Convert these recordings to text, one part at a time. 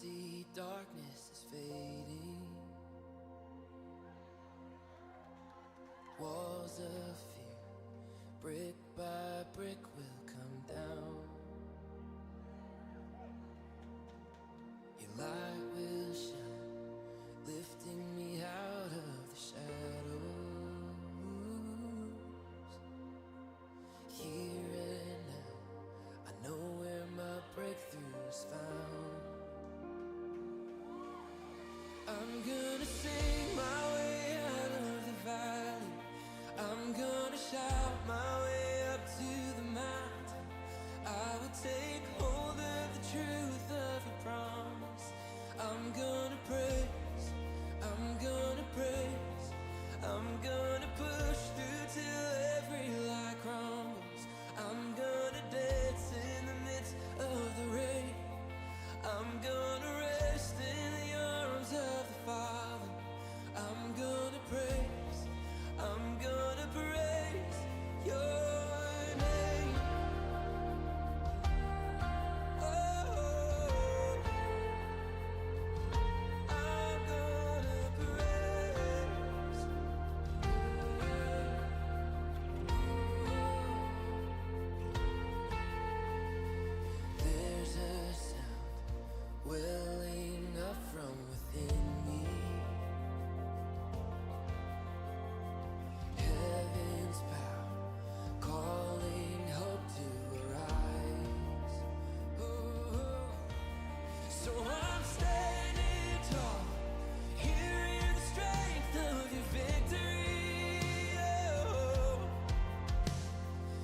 see darkness is fading. Walls of fear, brick by brick, will come down. Your light will shine, lifting me out of the shadows. Here and now, I know where my breakthrough is found. I'm gonna sing my way out of the valley. I'm gonna shout my way up to the mountain. I will take hold of the truth of your promise. I'm gonna praise, I'm gonna praise, I'm gonna push through till every lie crumbles. I'm gonna dance in the midst of the rain. I'm gonna rest in the arms of the Father. I'm gonna praise, I'm gonna praise your name. Oh, I'm gonna praise. There's a sound welling up from within me. Heaven's power calling hope to arise. Oh, so I'm standing tall, hearing the strength of your victory. Oh,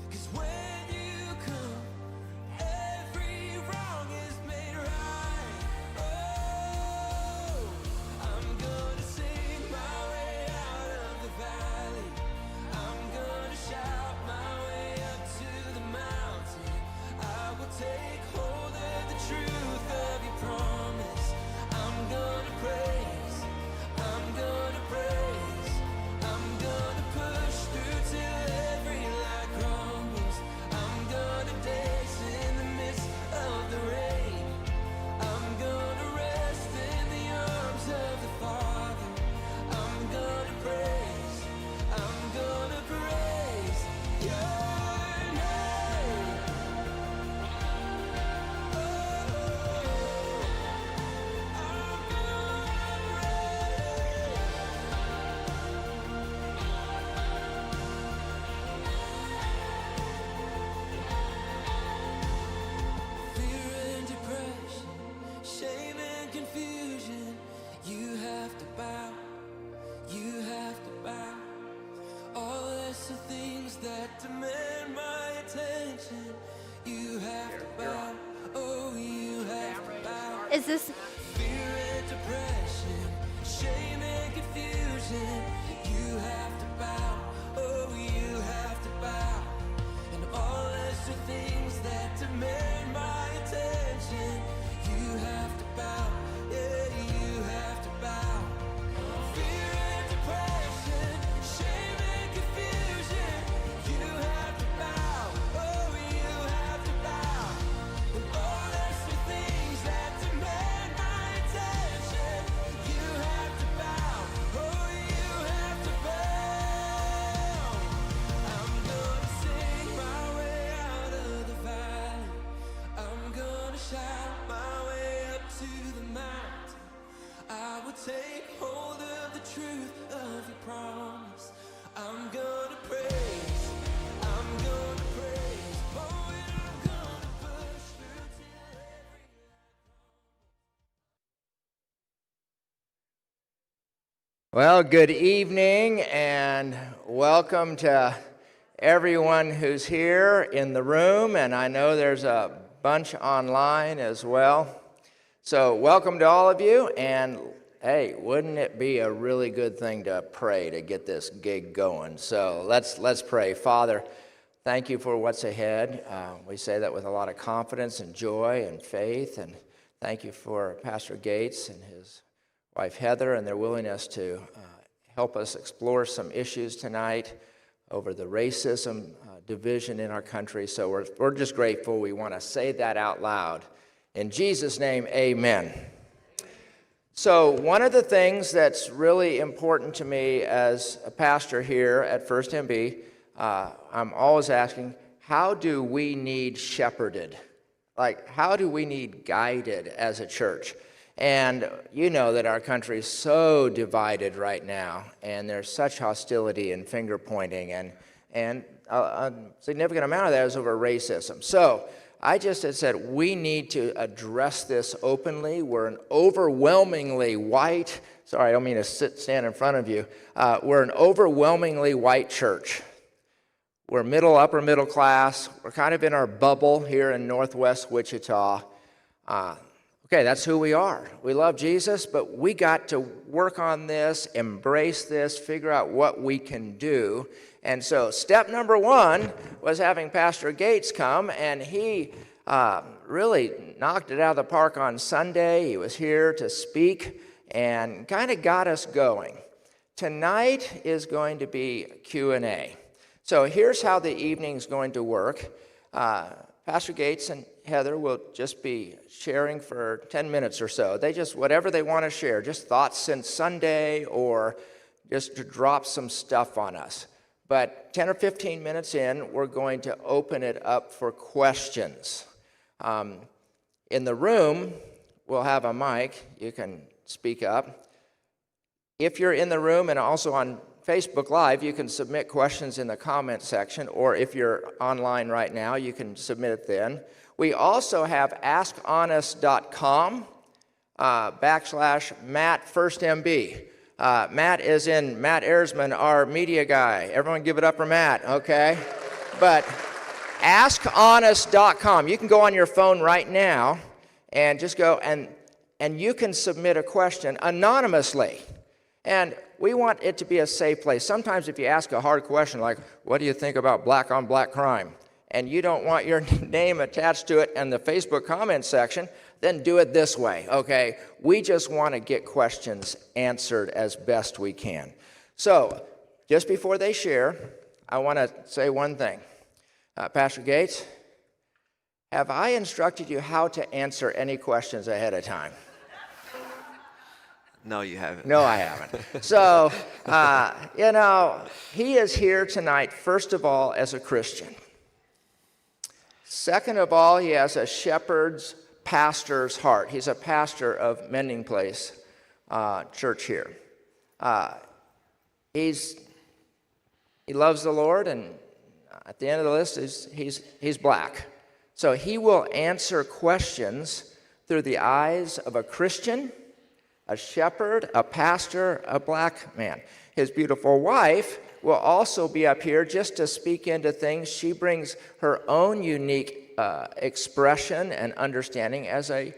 'cause when you come, every wrong is made right. Oh, I'm gonna sing my way out of the valley. I'm gonna shout my way up to the mountain. I will take hold of the truth of your promise. I'm gonna praise, I'm gonna praise, I'm gonna push through till every lie crumbles. I'm gonna dance in the midst of the rain. I'm gonna rest in the arms of the Father. I'm gonna praise, I'm gonna praise your name. Oh, I'm fear and depression, shame and confusion. You have to bow, you have to bow. All lesser things that demand my attention. You have to bow, oh, you have to bow. Is this Fear and depression, shame and confusion. You have to bow, oh, you have to bow. And all lesser things that demand my attention. You have to bow, yeah, you have to bow. Fear and depression, shame and confusion. You have to bow, oh, you have to bow. And all lesser things that demand my attention. You have to bow, oh, you have to bow. I'm gonna sing my way out of the valley. I'm gonna shout my way up to the mountain. I will take hold of the truth of your promise. I'm gonna praise, I'm gonna praise, oh, and I'm gonna push through till every. Well, good evening and welcome to everyone who's here in the room, and I know there's a bunch online as well. So welcome to all of you, and hey, wouldn't it be a really good thing to pray to get this gig going? So let's pray. Father, thank you for what's ahead. We say that with a lot of confidence and joy and faith, and thank you for Pastor Gates and his wife Heather and their willingness to help us explore some issues tonight over the racism division in our country. So we're just grateful. We want to say that out loud. In Jesus' name, amen. So one of the things that's really important to me as a pastor here at First MB, I'm always asking, how do we need shepherded? Like, how do we need guided as a church? And you know that our country is so divided right now, and there's such hostility and finger pointing, and a significant amount of that is over racism. So I just had said we need to address this openly. We're an overwhelmingly white, sorry, I don't mean to stand in front of you. We're an overwhelmingly white church. We're upper middle class. We're kind of in our bubble here in Northwest Wichita. Okay, that's who we are. We love Jesus, but we got to work on this, embrace this, figure out what we can do. And so step number one was having Pastor Gates come, and he really knocked it out of the park on Sunday. He was here to speak and kind of got us going. Tonight is going to be Q&A. So here's how the evening's going to work. Pastor Gates and Heather will just be sharing for 10 minutes or so. They just, whatever they want to share, just thoughts since Sunday or just to drop some stuff on us. But 10 or 15 minutes in, we're going to open it up for questions. In the room, we'll have a mic. You can speak up. If you're in the room and also on Facebook Live, you can submit questions in the comment section, or if you're online right now, you can submit it then. We also have askhonest.com /MattFirstMB. Matt is in Matt Erzman, our media guy. Everyone give it up for Matt, okay? But askhonest.com. You can go on your phone right now and just go and you can submit a question anonymously. And we want it to be a safe place. Sometimes if you ask a hard question like, what do you think about black on black crime? And you don't want your name attached to it in the Facebook comment section, then do it this way, okay? We just want to get questions answered as best we can. So, just before they share, I want to say one thing. Pastor Gates, have I instructed you how to answer any questions ahead of time? No, you haven't. No, I haven't. So, he is here tonight, first of all, as a Christian. Second of all, he has a shepherd's, pastor's heart. He's a pastor of Mending Place Church here. He loves the Lord, and at the end of the list, he's black. So he will answer questions through the eyes of a Christian, a shepherd, a pastor, a black man. His beautiful wife will also be up here just to speak into things. She brings her own unique expression and understanding as a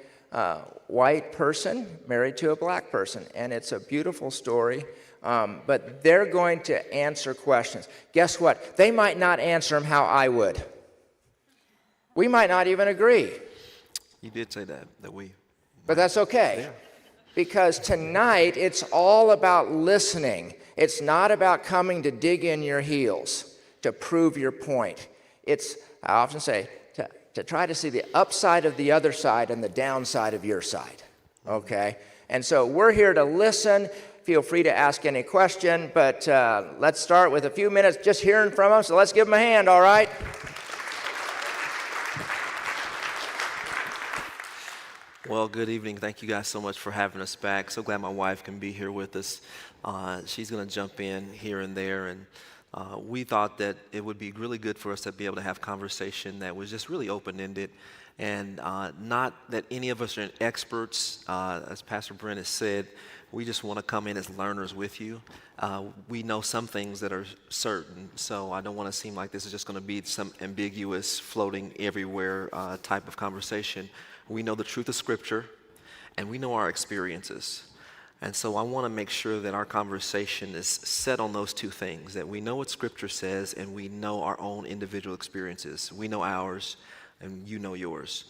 white person married to a black person. And it's a beautiful story, but they're going to answer questions. Guess what? They might not answer them how I would. We might not even agree. You did say that we. But that's okay. Yeah. Because tonight, it's all about listening. It's not about coming to dig in your heels to prove your point. It's, I often say, to try to see the upside of the other side and the downside of your side, okay? And so we're here to listen. Feel free to ask any question, but let's start with a few minutes just hearing from them, so let's give them a hand, all right? Well, good evening. Thank you guys so much for having us back. So glad my wife can be here with us. She's going to jump in here and there, and we thought that it would be really good for us to be able to have conversation that was just really open-ended, and not that any of us are experts. As Pastor Brent has said, we just want to come in as learners with you. We know some things that are certain, so I don't want to seem like this is just going to be some ambiguous, floating everywhere type of conversation. We know the truth of Scripture, and we know our experiences. And so I want to make sure that our conversation is set on those two things, that we know what Scripture says and we know our own individual experiences. We know ours and you know yours.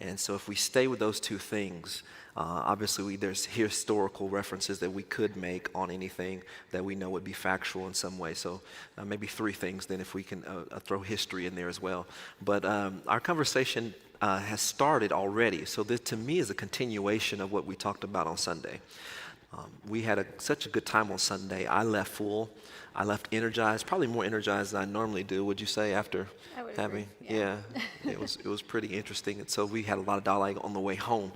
And so if we stay with those two things, obviously there's historical references that we could make on anything that we know would be factual in some way. So maybe three things then if we can throw history in there as well. But our conversation has started already. So this, to me, is a continuation of what we talked about on Sunday. We had such a good time on Sunday. I left full. I left energized, probably more energized than I normally do, would you say, after I would having? agree, yeah. It was pretty interesting. And so we had a lot of dialogue on the way home.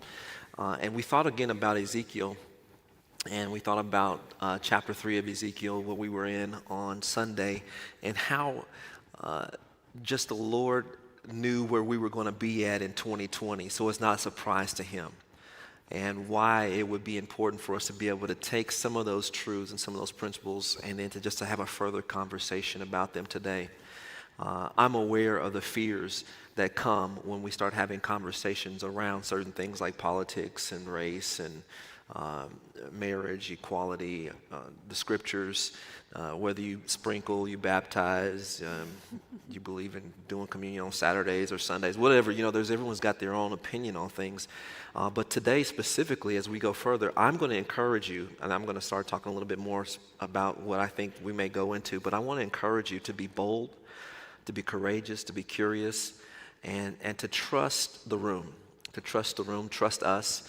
And we thought again about Ezekiel. And we thought about chapter 3 of Ezekiel, what we were in on Sunday, and how just the Lord knew where we were going to be at in 2020, so it's not a surprise to him. And why it would be important for us to be able to take some of those truths and some of those principles and then to have a further conversation about them today. I'm aware of the fears that come when we start having conversations around certain things like politics and race and marriage, equality, the scriptures, whether you sprinkle, you baptize, you believe in doing communion on Saturdays or Sundays, whatever, everyone's got their own opinion on things. But today specifically, as we go further, I'm going to encourage you, and I'm going to start talking a little bit more about what I think we may go into, but I want to encourage you to be bold, to be courageous, to be curious, and to trust the room, trust us.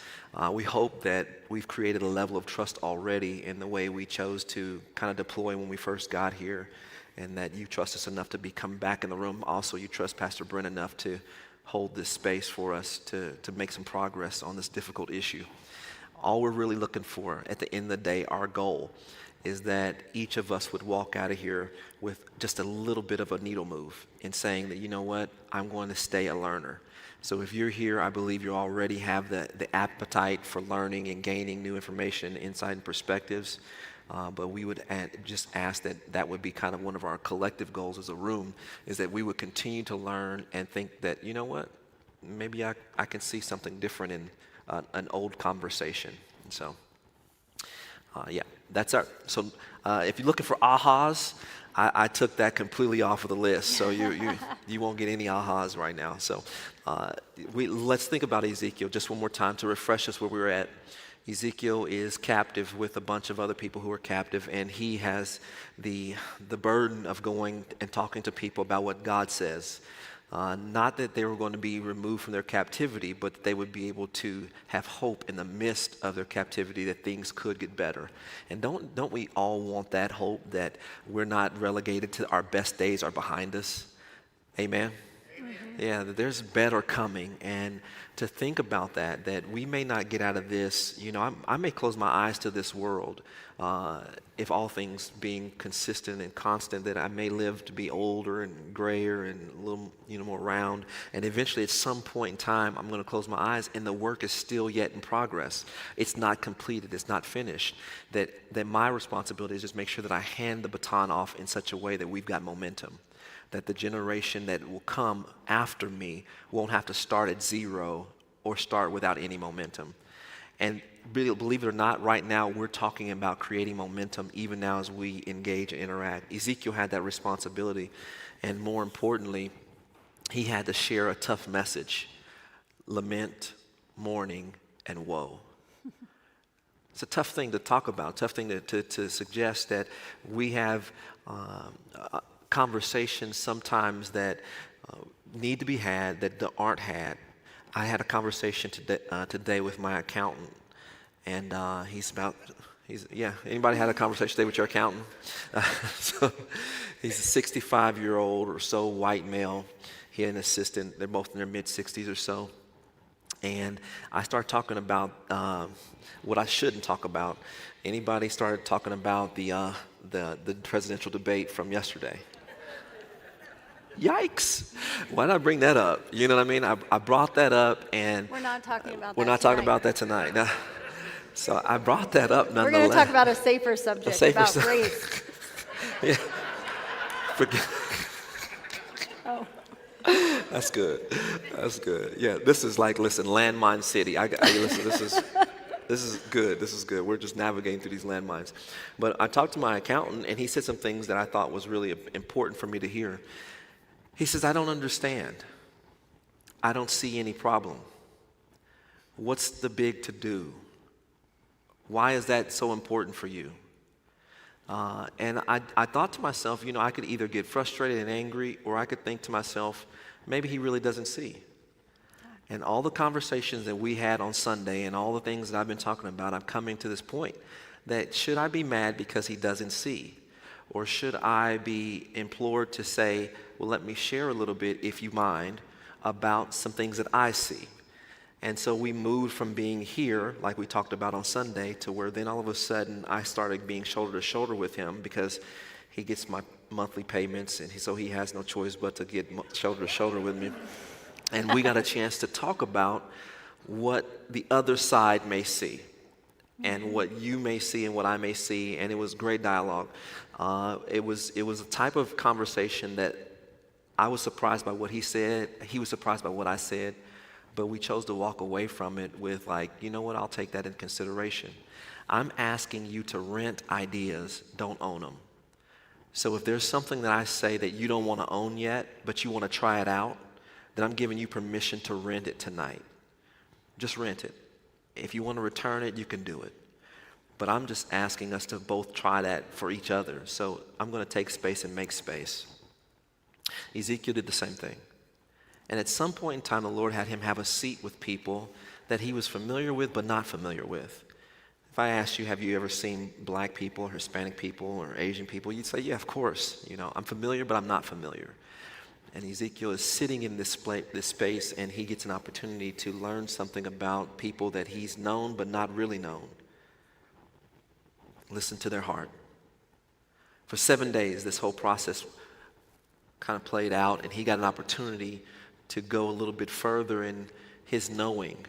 We hope that we've created a level of trust already in the way we chose to kind of deploy when we first got here, and that you trust us enough to come back in the room. Also, you trust Pastor Brent enough to hold this space for us to make some progress on this difficult issue. All we're really looking for at the end of the day, our goal, is that each of us would walk out of here with just a little bit of a needle move in saying that, you know what, I'm going to stay a learner. So if you're here, I believe you already have the appetite for learning and gaining new information, insight, and perspectives. But we would just ask that would be kind of one of our collective goals as a room, is that we would continue to learn and think that, you know what, maybe I can see something different in an old conversation. And so, that's so if you're looking for ahas, I took that completely off of the list, so you won't get any ahas right now. So let's think about Ezekiel just one more time to refresh us where we were at. Ezekiel is captive with a bunch of other people who are captive, and he has the burden of going and talking to people about what God says. Not that they were going to be removed from their captivity, but that they would be able to have hope in the midst of their captivity that things could get better. And don't we all want that hope that we're not relegated to our best days are behind us? Amen? Mm-hmm. Yeah, that there's better coming. And to think about that we may not get out of this, I may close my eyes to this world, if all things being consistent and constant, that I may live to be older and grayer and a little, more round. And eventually at some point in time, I'm going to close my eyes and the work is still yet in progress. It's not completed. It's not finished. That my responsibility is just make sure that I hand the baton off in such a way that we've got momentum, that the generation that will come after me won't have to start at zero or start without any momentum. And believe it or not, right now we're talking about creating momentum even now as we engage and interact. Ezekiel had that responsibility, and more importantly, he had to share a tough message: lament, mourning, and woe. It's a tough thing to talk about, tough thing to suggest that we have conversations sometimes that need to be had that aren't had. I had a conversation today with my accountant, and anybody had a conversation today with your accountant? So he's a 65-year-old or so white male. He had an assistant. They're both in their mid-60s or so. And I started talking about what I shouldn't talk about. Anybody started talking about the presidential debate from yesterday? Yikes. Why did I bring that up? You know what I mean? I brought that up, and We're not talking about that we're not tonight. talking about that tonight. No. So I brought that up nonetheless. We're going to talk about a safer subject, about race. Yeah. Forget. Oh. That's good. That's good. Yeah, this is like, listen, landmine city. Listen, this is good. This is good. We're just navigating through these landmines. But I talked to my accountant, and he said some things that I thought was really important for me to hear. He says, I don't understand. I don't see any problem. What's the big to do? Why is that so important for you? And I thought to myself, I could either get frustrated and angry, or I could think to myself, maybe he really doesn't see. And all the conversations that we had on Sunday and all the things that I've been talking about, I'm coming to this point that should I be mad because he doesn't see? Or should I be implored to say, well, let me share a little bit, if you mind, about some things that I see? And so we moved from being here, like we talked about on Sunday, to where then all of a sudden I started being shoulder to shoulder with him because he gets my monthly payments, and so he has no choice but to get shoulder to shoulder with me. And we got a chance to talk about what the other side may see and what you may see and what I may see, and it was great dialogue. It was a type of conversation that I was surprised by what he said. He was surprised by what I said. But we chose to walk away from it with like, you know what, I'll take that in consideration. I'm asking you to rent ideas, don't own them. So if there's something that I say that you don't want to own yet, but you want to try it out, then I'm giving you permission to rent it tonight. Just rent it. If you want to return it, you can do it. But I'm just asking us to both try that for each other. So I'm going to take space and make space. Ezekiel did the same thing. And at some point in time, the Lord had him have a seat with people that he was familiar with but not familiar with. If I asked you, have you ever seen black people, or Hispanic people, or Asian people? You'd say, yeah, of course. You know, I'm familiar, but I'm not familiar. And Ezekiel is sitting in this space, and he gets an opportunity to learn something about people that he's known but not really known. Listen to their heart. For 7 days, this whole process kind of played out, and he got an opportunity to go a little bit further in his knowing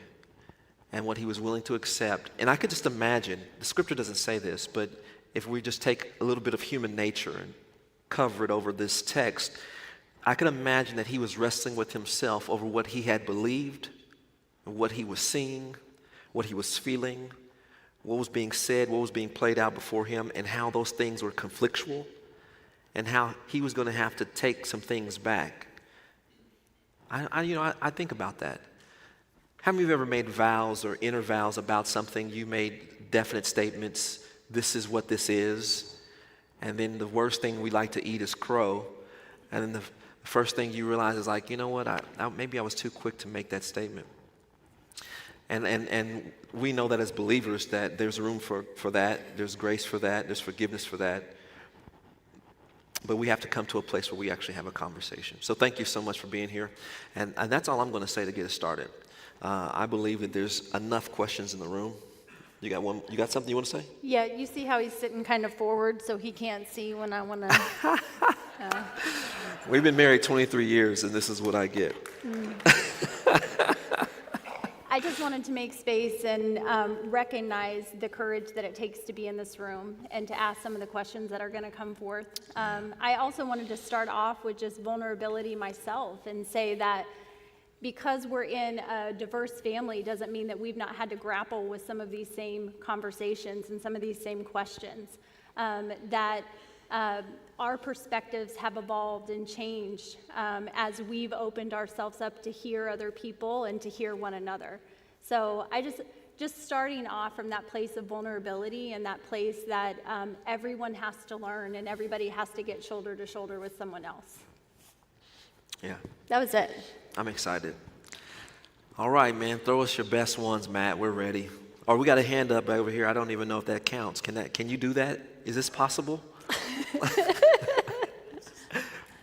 and what he was willing to accept. And I could just imagine, the scripture doesn't say this, but if we just take a little bit of human nature and cover it over this text, I could imagine that he was wrestling with himself over what he had believed, what he was seeing, what he was feeling, what was being said, what was being played out before him, and how those things were conflictual, and how he was going to have to take some things back. I think about that. How many of you have ever made vows or inner vows about something? You made definite statements, this is what this is, and then the worst thing we like to eat is crow, and then the first thing you realize is like, you know what, maybe I was too quick to make that statement. And we know that as believers that there's room for that, there's grace for that, there's forgiveness for that. But we have to come to a place where we actually have a conversation. So thank you so much for being here. And that's all I'm going to say to get us started. I believe that there's enough questions in the room. You got something you want to say? Yeah, you see how he's sitting kind of forward so he can't see when I want to. We've been married 23 years, and this is what I get. I just wanted to make space and recognize the courage that it takes to be in this room and to ask some of the questions that are going to come forth. I also wanted to start off with just vulnerability myself and say that because we're in a diverse family doesn't mean that we've not had to grapple with some of these same conversations and some of these same questions. Our perspectives have evolved and changed as we've opened ourselves up to hear other people and to hear one another. So I just starting off from that place of vulnerability and that place that everyone has to learn and everybody has to get shoulder to shoulder with someone else. Yeah. That was it. I'm excited. All right, man, throw us your best ones, Matt. We're ready. Or we got a hand up over here. I don't even know if that counts. Can you do that? Is this possible?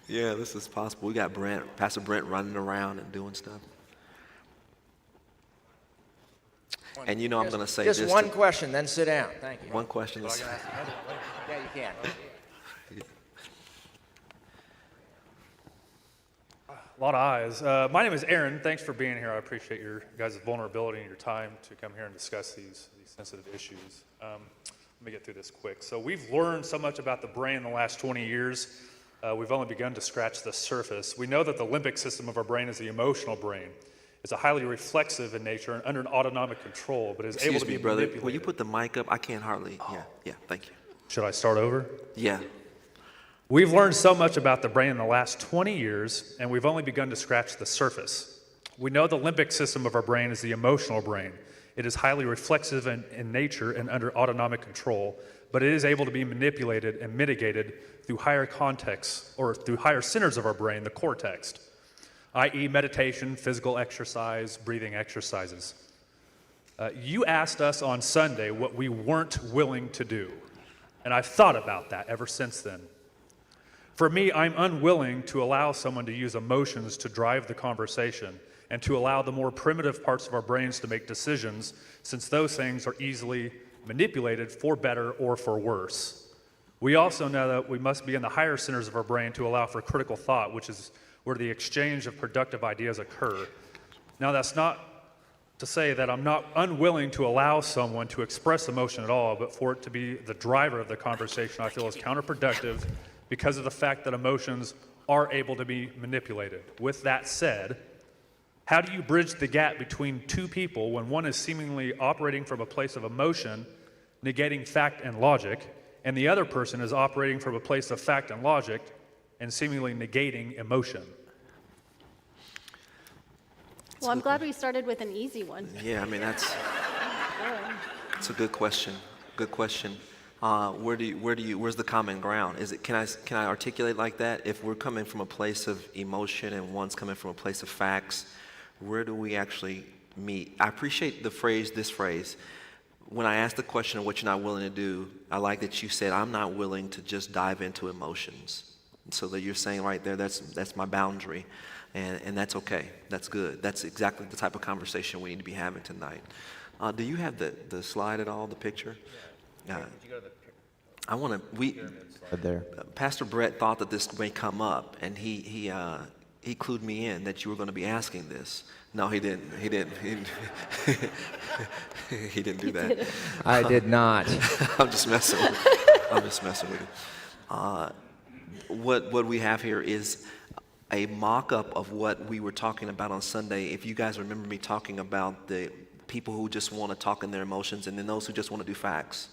Yeah, this is possible. We got Pastor Brent running around and doing stuff. And you know I'm going to say just this. One question, then sit down. Thank you. One question. Yeah, you can. A lot of eyes. My name is Aaron. Thanks for being here. I appreciate your guys' vulnerability and your time to come here and discuss these sensitive issues. Let me get through this quick. So we've learned so much about the brain in the last 20 years. We've only begun to scratch the surface. We know that the limbic system of our brain is the emotional brain. It's a highly reflexive in nature and under an autonomic control, but is able to be brother. manipulated. Will you put the mic up? I can't hardly. Yeah, thank you. Should I start over? Yeah. We've learned so much about the brain in the last 20 years, and we've only begun to scratch the surface. We know the limbic system of our brain is the emotional brain. It is highly reflexive in nature and under autonomic control, but it is able to be manipulated and mitigated through higher contexts or through higher centers of our brain, the cortex. i.e. meditation, physical exercise, breathing exercises. You asked us on Sunday what we weren't willing to do, and I've thought about that ever since then. For me, I'm unwilling to allow someone to use emotions to drive the conversation and to allow the more primitive parts of our brains to make decisions, since those things are easily manipulated for better or for worse. We also know that we must be in the higher centers of our brain to allow for critical thought, which is where the exchange of productive ideas occur. Now, that's not to say that I'm not unwilling to allow someone to express emotion at all, but for it to be the driver of the conversation, I feel is counterproductive because of the fact that emotions are able to be manipulated. With that said, how do you bridge the gap between two people when one is seemingly operating from a place of emotion, negating fact and logic, and the other person is operating from a place of fact and logic and seemingly negating emotion? Well, I'm glad we started with an easy one. Yeah, I mean, that's a good question. Good question. Where's the common ground? Can I articulate like that? If we're coming from a place of emotion and one's coming from a place of facts, where do we actually meet? I appreciate this phrase. When I asked the question of what you're not willing to do, I like that you said, I'm not willing to just dive into emotions. So that you're saying right there, that's my boundary. And that's okay. That's good. That's exactly the type of conversation we need to be having tonight. Do you have the slide at all, the picture? Yeah. Did you go to the I want to. There. Pastor Brett thought that this may come up, and he clued me in that you were going to be asking this. No, he didn't. He didn't do that. I did not. I'm just messing with you. What we have here is a mock-up of what we were talking about on Sunday. If you guys remember me talking about the people who just want to talk in their emotions and then those who just want to do facts.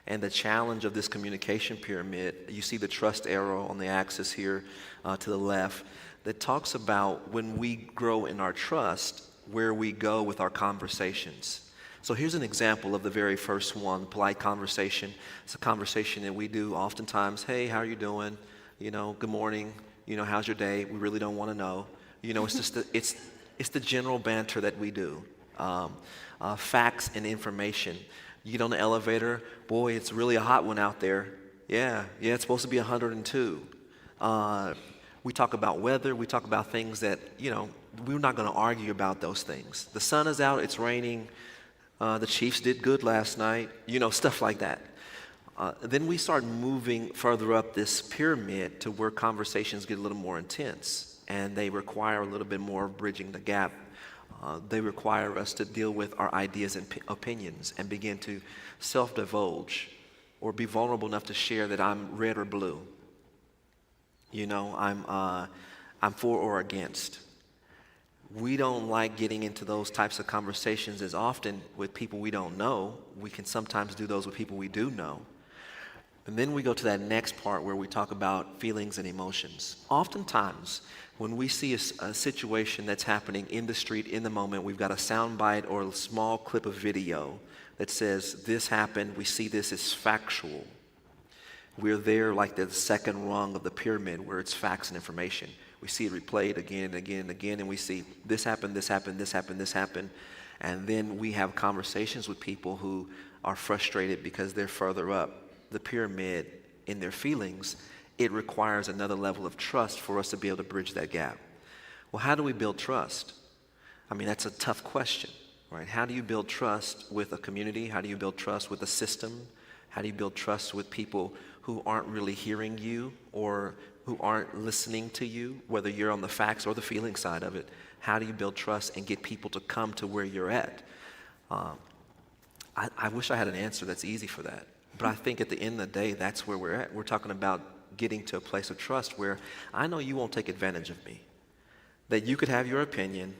And the challenge of this communication pyramid, you see the trust arrow on the axis here to the left, that talks about when we grow in our trust, where we go with our conversations. So here's an example of the very first one, polite conversation. It's a conversation that we do oftentimes. Hey, how are you doing? Good morning. How's your day? We really don't want to know. It's just it's the general banter that we do. Facts and information. You get on the elevator, boy, it's really a hot one out there. Yeah, it's supposed to be 102. We talk about weather. We talk about things that, we're not going to argue about those things. The sun is out. It's raining. The Chiefs did good last night. Stuff like that. Then we start moving further up this pyramid to where conversations get a little more intense, and they require a little bit more bridging the gap. They require us to deal with our ideas and opinions and begin to self-divulge or be vulnerable enough to share that I'm red or blue. I'm for or against. We don't like getting into those types of conversations as often with people we don't know. We can sometimes do those with people we do know. And then we go to that next part where we talk about feelings and emotions. Oftentimes, when we see a situation that's happening in the street, in the moment, we've got a sound bite or a small clip of video that says, this happened, we see this as factual. We're there like the second rung of the pyramid where it's facts and information. We see it replayed again and again and again, and we see this happened, this happened, this happened, this happened. And then we have conversations with people who are frustrated because they're further up the pyramid in their feelings. It requires another level of trust for us to be able to bridge that gap. Well, how do we build trust? I mean, that's a tough question, right? How do you build trust with a community? How do you build trust with a system? How do you build trust with people who aren't really hearing you or who aren't listening to you, whether you're on the facts or the feeling side of it? How do you build trust and get people to come to where you're at? I wish I had an answer that's easy for that. But I think at the end of the day, that's where we're at. We're talking about getting to a place of trust where I know you won't take advantage of me. That you could have your opinion,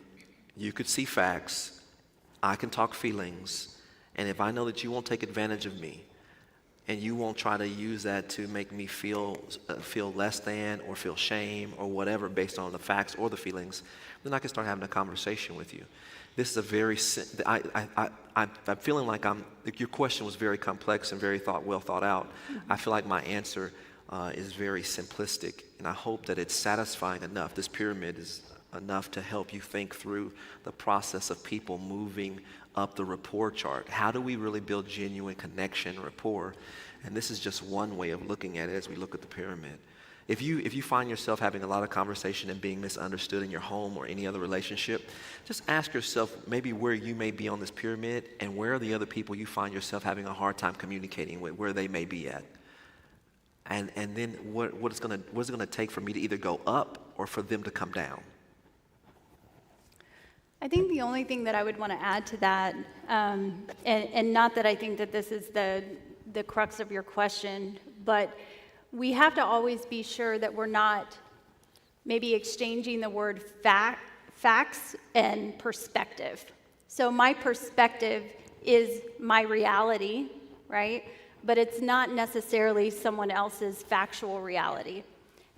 you could see facts, I can talk feelings, and if I know that you won't take advantage of me, and you won't try to use that to make me feel less than or feel shame or whatever based on the facts or the feelings, then I can start having a conversation with you. This is a very, I'm feeling like your question was very complex and very well thought out. Mm-hmm. I feel like my answer is very simplistic, and I hope that it's satisfying enough. This pyramid is enough to help you think through the process of people moving up the rapport chart. How do we really build genuine connection, rapport? And this is just one way of looking at it as we look at the pyramid. If you find yourself having a lot of conversation and being misunderstood in your home or any other relationship, just ask yourself maybe where you may be on this pyramid and where are the other people you find yourself having a hard time communicating with, where they may be at. And then what's it gonna take for me to either go up or for them to come down? I think the only thing that I would want to add to that, and not that I think that this is the crux of your question, but we have to always be sure that we're not maybe exchanging the word facts and perspective. So my perspective is my reality, right? But it's not necessarily someone else's factual reality.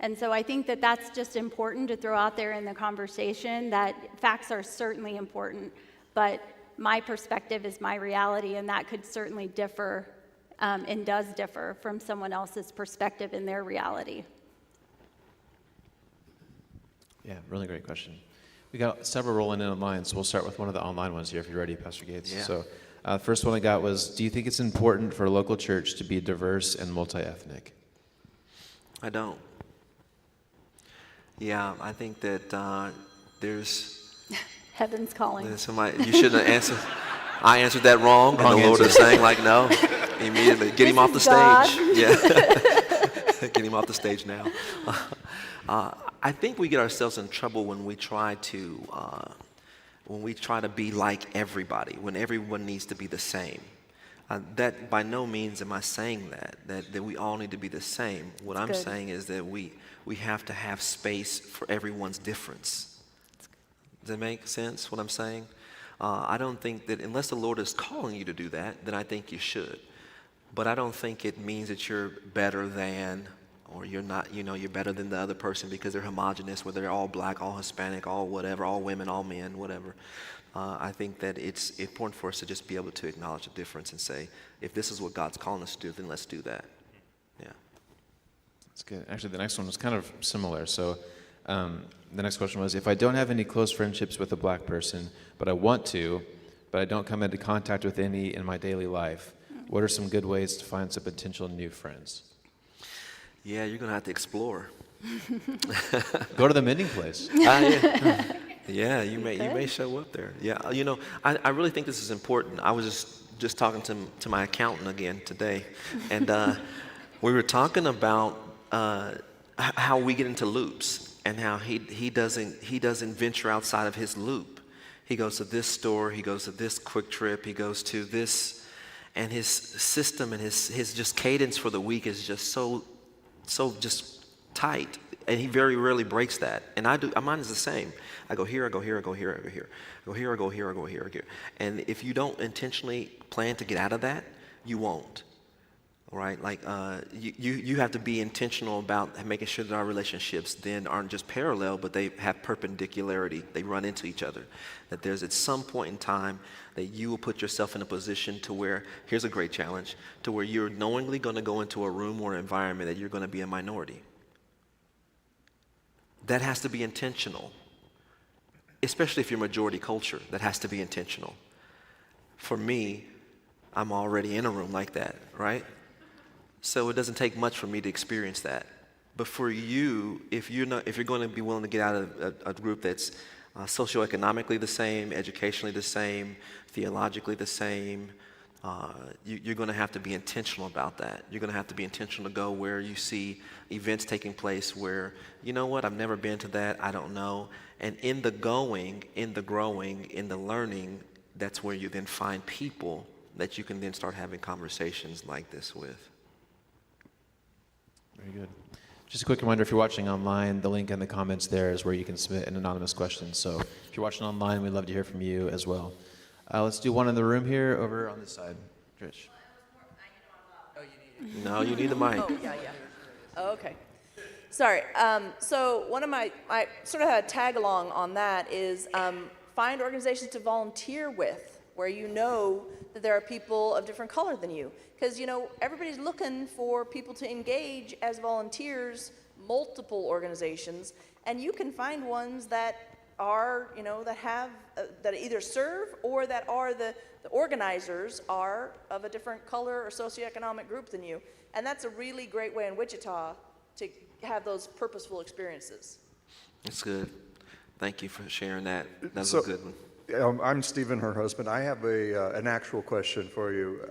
And so I think that that's just important to throw out there in the conversation, that facts are certainly important, but my perspective is my reality, and that could certainly differ and does differ from someone else's perspective in their reality. Yeah, really great question. We got several rolling in online, so we'll start with one of the online ones here if you're ready, Pastor Gates. Yeah. So first one I got was, do you think it's important for a local church to be diverse and multi-ethnic? I don't. Yeah, I think that there's Heaven's calling. somebody, you shouldn't have answered. I answered that wrong, and Wrong the Lord answer. is saying like, no, immediately, get him off the This is God. stage. Yeah, get him off the stage now. I think we get ourselves in trouble when we try to be like everybody, when everyone needs to be the same. That by no means am I saying that we all need to be the same. What I'm good. saying is that we have to have space for everyone's difference. Does that make sense, what I'm saying? I don't think that unless the Lord is calling you to do that, then I think you should. But I don't think it means that you're better than, or you're not, you're better than the other person because they're homogenous, whether they're all black, all Hispanic, all whatever, all women, all men, whatever. I think that it's important for us to just be able to acknowledge the difference and say, if this is what God's calling us to do, then let's do that. Yeah. That's good. Actually, the next one was kind of similar. So the next question was, if I don't have any close friendships with a black person, but I want to, but I don't come into contact with any in my daily life, what are some good ways to find some potential new friends? Yeah, you're going to have to explore. Go to the mending place. Yeah. Yeah, you may show up there. Yeah, I really think this is important. I was just talking to my accountant again today, and we were talking about how we get into loops and how he doesn't venture outside of his loop. He goes to this store, he goes to this quick trip, he goes to this, and his system and his just cadence for the week is just so just tight. And he very rarely breaks that. And mine is the same. I go here, I go here, I go here, I go here. I go here, I go here, I go here, I go here. And if you don't intentionally plan to get out of that, you won't. All right? Like, you have to be intentional about making sure that our relationships then aren't just parallel, but they have perpendicularity. They run into each other. That there's at some point in time that you will put yourself in a position to where, here's a great challenge, to where you're knowingly going to go into a room or environment that you're going to be a minority. That has to be intentional, especially if you're majority culture. That has to be intentional. For me, I'm already in a room like that, right? So it doesn't take much for me to experience that. But for you, if you're going to be willing to get out of a group that's socioeconomically the same, educationally the same, theologically the same, you're going to have to be intentional about that. You're going to have to be intentional to go where you see events taking place where, you know what, I've never been to that, I don't know. And in the going, in the growing, in the learning, that's where you then find people that you can then start having conversations like this with. Very good. Just a quick reminder, if you're watching online, the link in the comments there is where you can submit an anonymous question. So if you're watching online, we'd love to hear from you as well. Let's do one in the room here over on this side. Trish. No, you need the mic. Oh, yeah. Oh, okay. Sorry. So one of I sort of had a tag along on that is find organizations to volunteer with where you know that there are people of different color than you. Because, everybody's looking for people to engage as volunteers, multiple organizations, and you can find ones that are, that have, that either serve or that are the organizers are of a different color or socioeconomic group than you. And that's a really great way in Wichita to have those purposeful experiences. That's good. Thank you for sharing that. That was So- a good one. I'm Stephen, her husband. I have an actual question for you.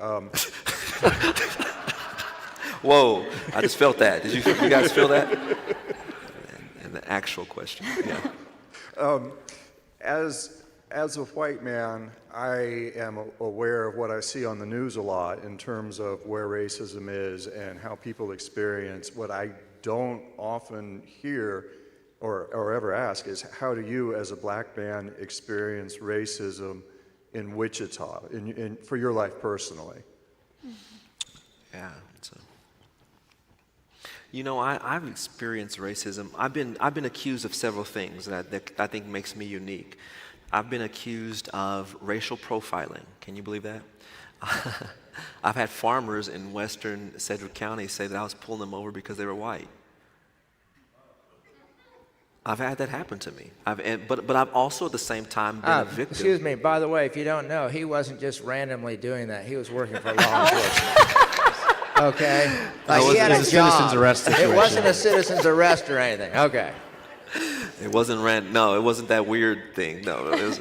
Whoa, I just felt that. Did you guys feel that? And the actual question, yeah. As a white man, I am aware of what I see on the news a lot in terms of where racism is and how people experience. What I don't often hear or ever ask is, how do you as a black man experience racism in Wichita, for your life personally? Yeah. I've experienced racism. I've been accused of several things that I think makes me unique. I've been accused of racial profiling. Can you believe that? I've had farmers in western Sedgwick County say that I was pulling them over because they were white. I've had that happen to me. But I've also at the same time been a victim. Excuse me, by the way, if you don't know, he wasn't just randomly doing that. He was working for law enforcement. Okay? Like he had a job. Citizen's arrest situation. It wasn't a citizen's arrest or anything. Okay. It wasn't no, it wasn't that weird thing. No, it was,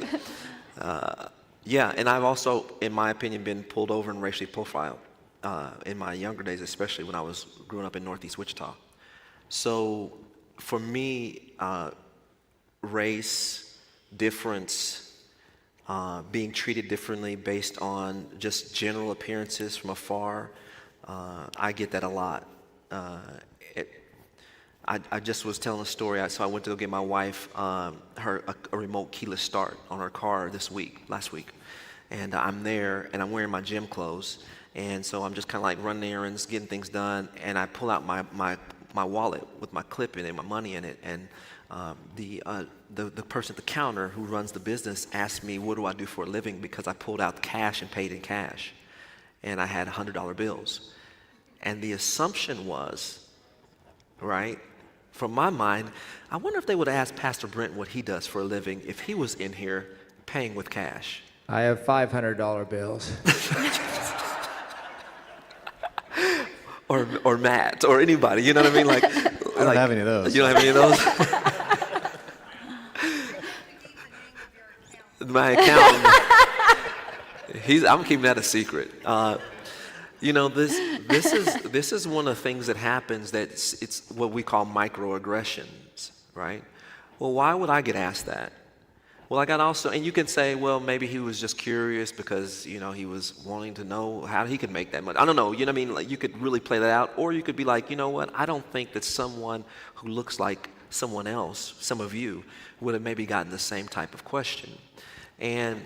yeah, and I've also, in my opinion, been pulled over and racially profiled in my younger days, especially when I was growing up in Northeast Wichita. So for me, race, difference, being treated differently based on just general appearances from afar, I get that a lot. I just was telling a story. So I went to go get my wife a remote keyless start on her car last week. And I'm there, and I'm wearing my gym clothes. And so I'm just kind of like running errands, getting things done. And I pull out my wallet with my clip in it, my money in it. And the person at the counter who runs the business asked me, what do I do for a living? Because I pulled out cash and paid in cash. And I had $100 bills. And the assumption was, right, from my mind, I wonder if they would ask Pastor Brent what he does for a living if he was in here paying with cash. I have $500 bills. or Matt, or anybody, you know what I mean? Like, I don't have any of those. You don't have any of those? My accountant, I'm keeping that a secret. This is one of the things that happens it's what we call microaggressions, right? Well, why would I get asked that? Well, I got also, and you can say, well, maybe he was just curious because, he was wanting to know how he could make that money. I don't know, you know what I mean? Like, you could really play that out, or you could be like, you know what? I don't think that someone who looks like someone else, some of you, would have maybe gotten the same type of question. And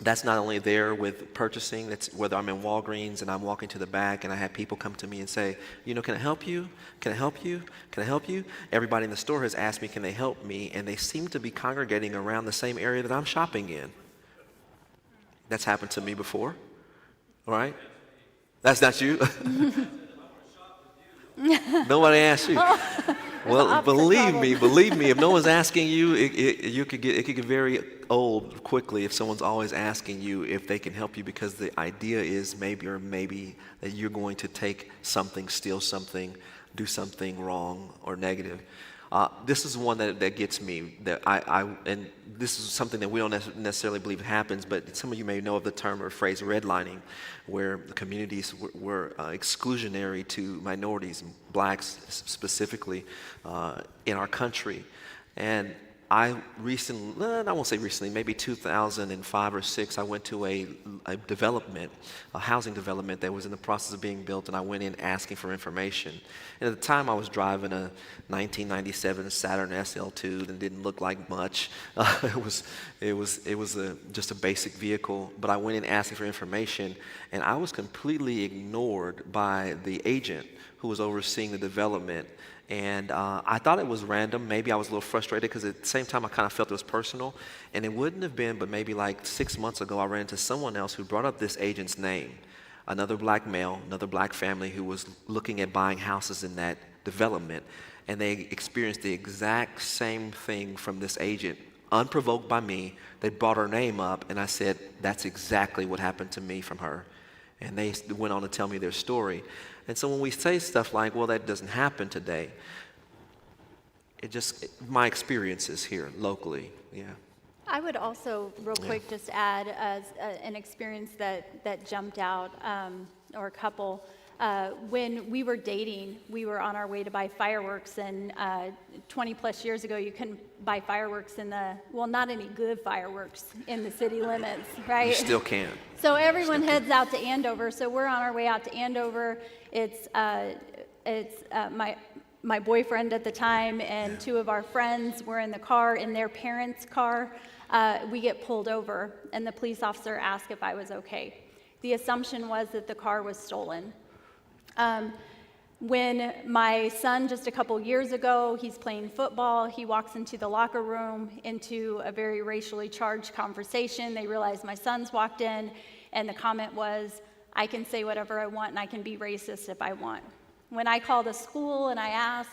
that's not only there with purchasing, that's whether I'm in Walgreens and I'm walking to the back and I have people come to me and say, can I help you? Can I help you? Can I help you? Everybody in the store has asked me, can they help me? And they seem to be congregating around the same area that I'm shopping in. That's happened to me before, all right? That's not you? Nobody asked you. Well, believe me, if no one's asking you, it could get very old quickly if someone's always asking you if they can help you, because the idea is maybe that you're going to take something, steal something, do something wrong or negative. This is one that gets me, that and this is something that we don't necessarily believe happens, but some of you may know of the term or phrase redlining, where the communities were exclusionary to minorities, blacks specifically, in our country. And I won't say recently, maybe 2005 or 6, I went to a housing development that was in the process of being built, and I went in asking for information. And at the time, I was driving a 1997 Saturn SL2 that didn't look like much. It was just a basic vehicle, but I went in asking for information, and I was completely ignored by the agent who was overseeing the development. And I thought it was random. Maybe I was a little frustrated because at the same time I kind of felt it was personal. And it wouldn't have been, but maybe like 6 months ago, I ran into someone else who brought up this agent's name. Another black male, another black family who was looking at buying houses in that development. And they experienced the exact same thing from this agent unprovoked by me. They brought her name up, and I said, that's exactly what happened to me from her. And they went on to tell me their story. And so when we say stuff like, well, that doesn't happen today, my experiences here locally, yeah. I would also, real quick, just add as an experience that jumped out, or a couple. When we were dating, we were on our way to buy fireworks, and 20 plus years ago, you couldn't buy fireworks not any good fireworks in the city limits, right? You still can. So everyone heads out to Andover. So we're on our way out to Andover. It's my boyfriend at the time and two of our friends were in the car, in their parents' car. We get pulled over, and the police officer asked if I was okay. The assumption was that the car was stolen. When my son, just a couple years ago, he's playing football, he walks into the locker room, into a very racially charged conversation. They realize my son's walked in, and the comment was, I can say whatever I want, and I can be racist if I want. When I call the school and I ask,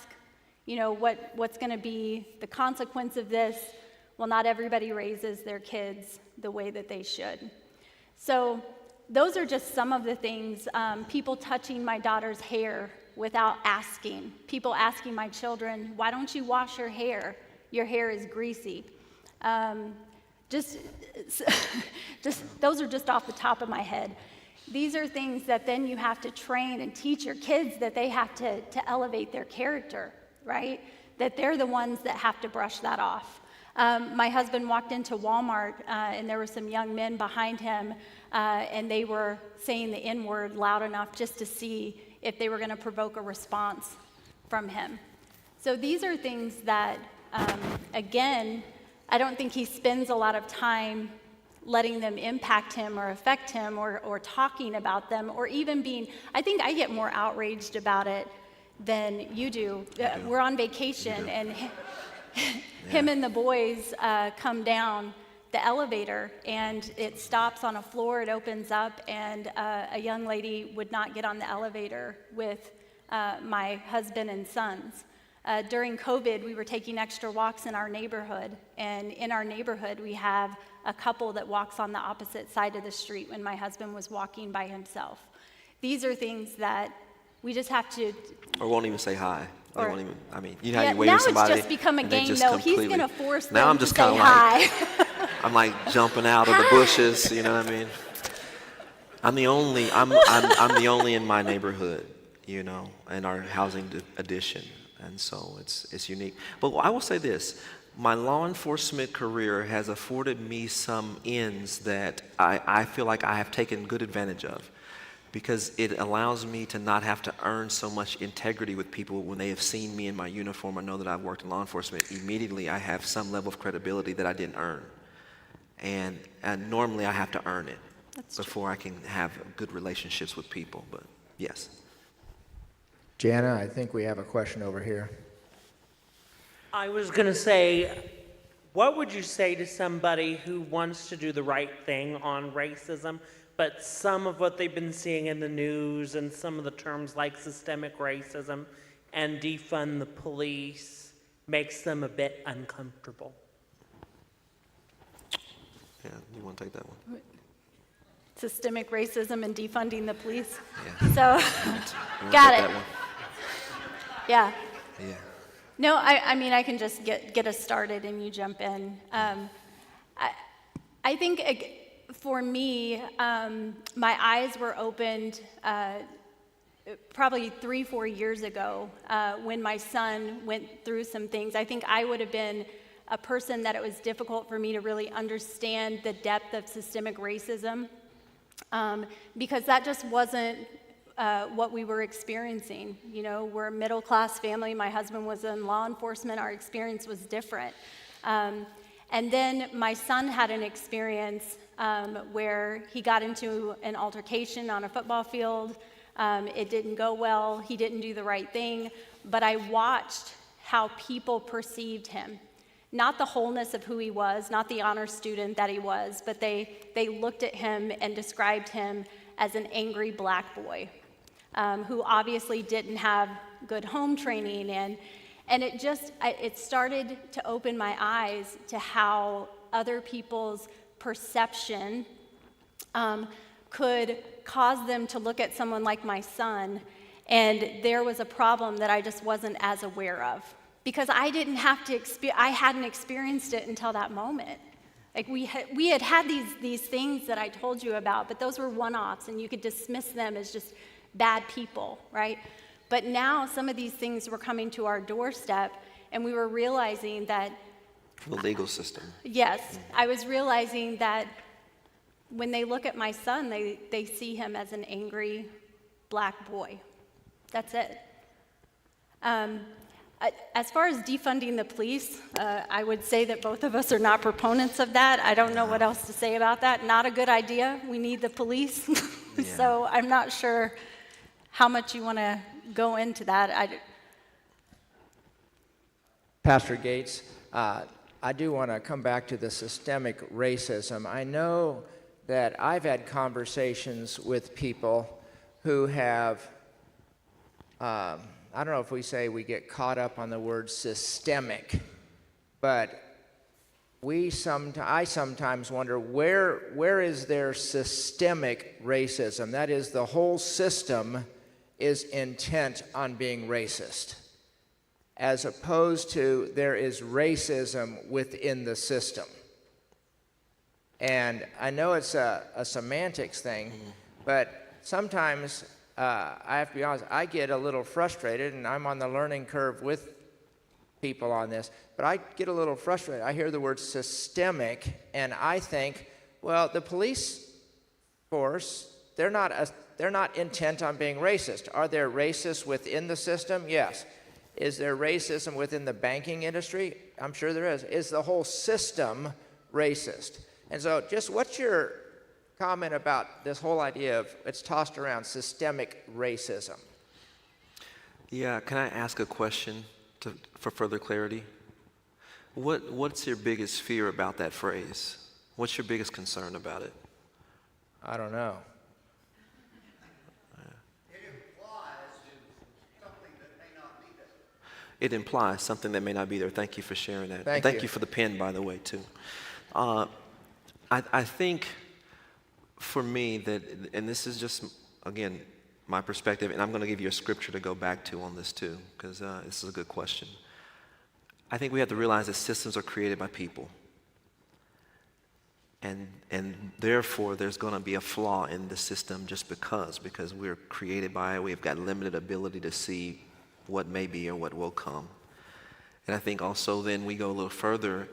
what's going to be the consequence of this? Well, not everybody raises their kids the way that they should. So those are just some of the things. People touching my daughter's hair without asking. People asking my children, why don't you wash your hair? Your hair is greasy. Just those are just off the top of my head. These are things that then you have to train and teach your kids that they have to elevate their character, right? That they're the ones that have to brush that off. My husband walked into Walmart, and there were some young men behind him, and they were saying the N-word loud enough just to see if they were going to provoke a response from him. So these are things that, again, I don't think he spends a lot of time letting them impact him or affect him or talking about them or even being, I think I get more outraged about it than you do. We're on vacation and him and the boys come down the elevator and it stops on a floor, it opens up, and a young lady would not get on the elevator with my husband and sons. During COVID, we were taking extra walks in our neighborhood, and in our neighborhood, we have a couple that walks on the opposite side of the street when my husband was walking by himself. These are things that we just have to... Or won't even say hi. They won't even, you know how Yeah, you wave at somebody. now it's just become a game, though. He's going to force them now I'm to just say kind of hi. I'm like jumping out of the bushes, you know what I mean? I'm the only in my neighborhood, in our housing addition. And so it's unique. But I will say this, my law enforcement career has afforded me some ends that I feel like I have taken good advantage of, because it allows me to not have to earn so much integrity with people when they have seen me in my uniform or know that I've worked in law enforcement. Immediately I have some level of credibility that I didn't earn. And normally I have to earn it before I can have good relationships with people, but yes. Jana, I think we have a question over here. I was going to say, what would you say to somebody who wants to do the right thing on racism, but some of what they've been seeing in the news and some of the terms like systemic racism and defund the police makes them a bit uncomfortable? Yeah, you want to take that one? Systemic racism and defunding the police. Yeah. So, got it. That one? Yeah. Yeah. No, I can just get us started and you jump in. I think for me, my eyes were opened probably 3-4 years ago when my son went through some things. I think I would have been a person that it was difficult for me to really understand the depth of systemic racism because that just wasn't what we were experiencing. We're a middle-class family. My husband was in law enforcement. Our experience was different. And then my son had an experience where he got into an altercation on a football field. It didn't go well. He didn't do the right thing. But I watched how people perceived him. Not the wholeness of who he was, not the honor student that he was, but they looked at him and described him as an angry black boy who obviously didn't have good home training. And it started to open my eyes to how other people's perception could cause them to look at someone like my son, and there was a problem that I just wasn't as aware of. Because I hadn't experienced it until that moment. Like we had these things that I told you about, but those were one-offs, and you could dismiss them as just bad people, right? But now some of these things were coming to our doorstep, and we were realizing that The legal system. yes, I was realizing that when they look at my son, they see him as an angry black boy. That's it. As far as defunding the police, I would say that both of us are not proponents of that. I don't know what else to say about that. Not a good idea. We need the police. So I'm not sure how much you want to go into that. Pastor Gates, I do want to come back to the systemic racism. I know that I've had conversations with people who have, I don't know if we say we get caught up on the word systemic, but I sometimes wonder where is there systemic racism? That is, the whole system is intent on being racist, as opposed to there is racism within the system. And I know it's a semantics thing, but sometimes I have to be honest, I get a little frustrated, and I'm on the learning curve with people on this, but I get a little frustrated. I hear the word systemic, and I think, well, the police force, they're not intent on being racist. Are there racists within the system? Yes. Is there racism within the banking industry? I'm sure there is. Is the whole system racist? And so just what's your comment about this whole idea of, it's tossed around, systemic racism? Yeah, can I ask a question for further clarity? What's your biggest fear about that phrase? What's your biggest concern about it? I don't know. It implies something that may not be there. Thank you for sharing that. Thank Thank you. you for the pen, by the way, too. I think for me that, and this is just, again, my perspective, and I'm going to give you a scripture to go back to on this too, because this is a good question. I think we have to realize that systems are created by people. And therefore, there's going to be a flaw in the system just because we're created by it. We've got limited ability to see what may be or what will come. And I think also then we go a little further,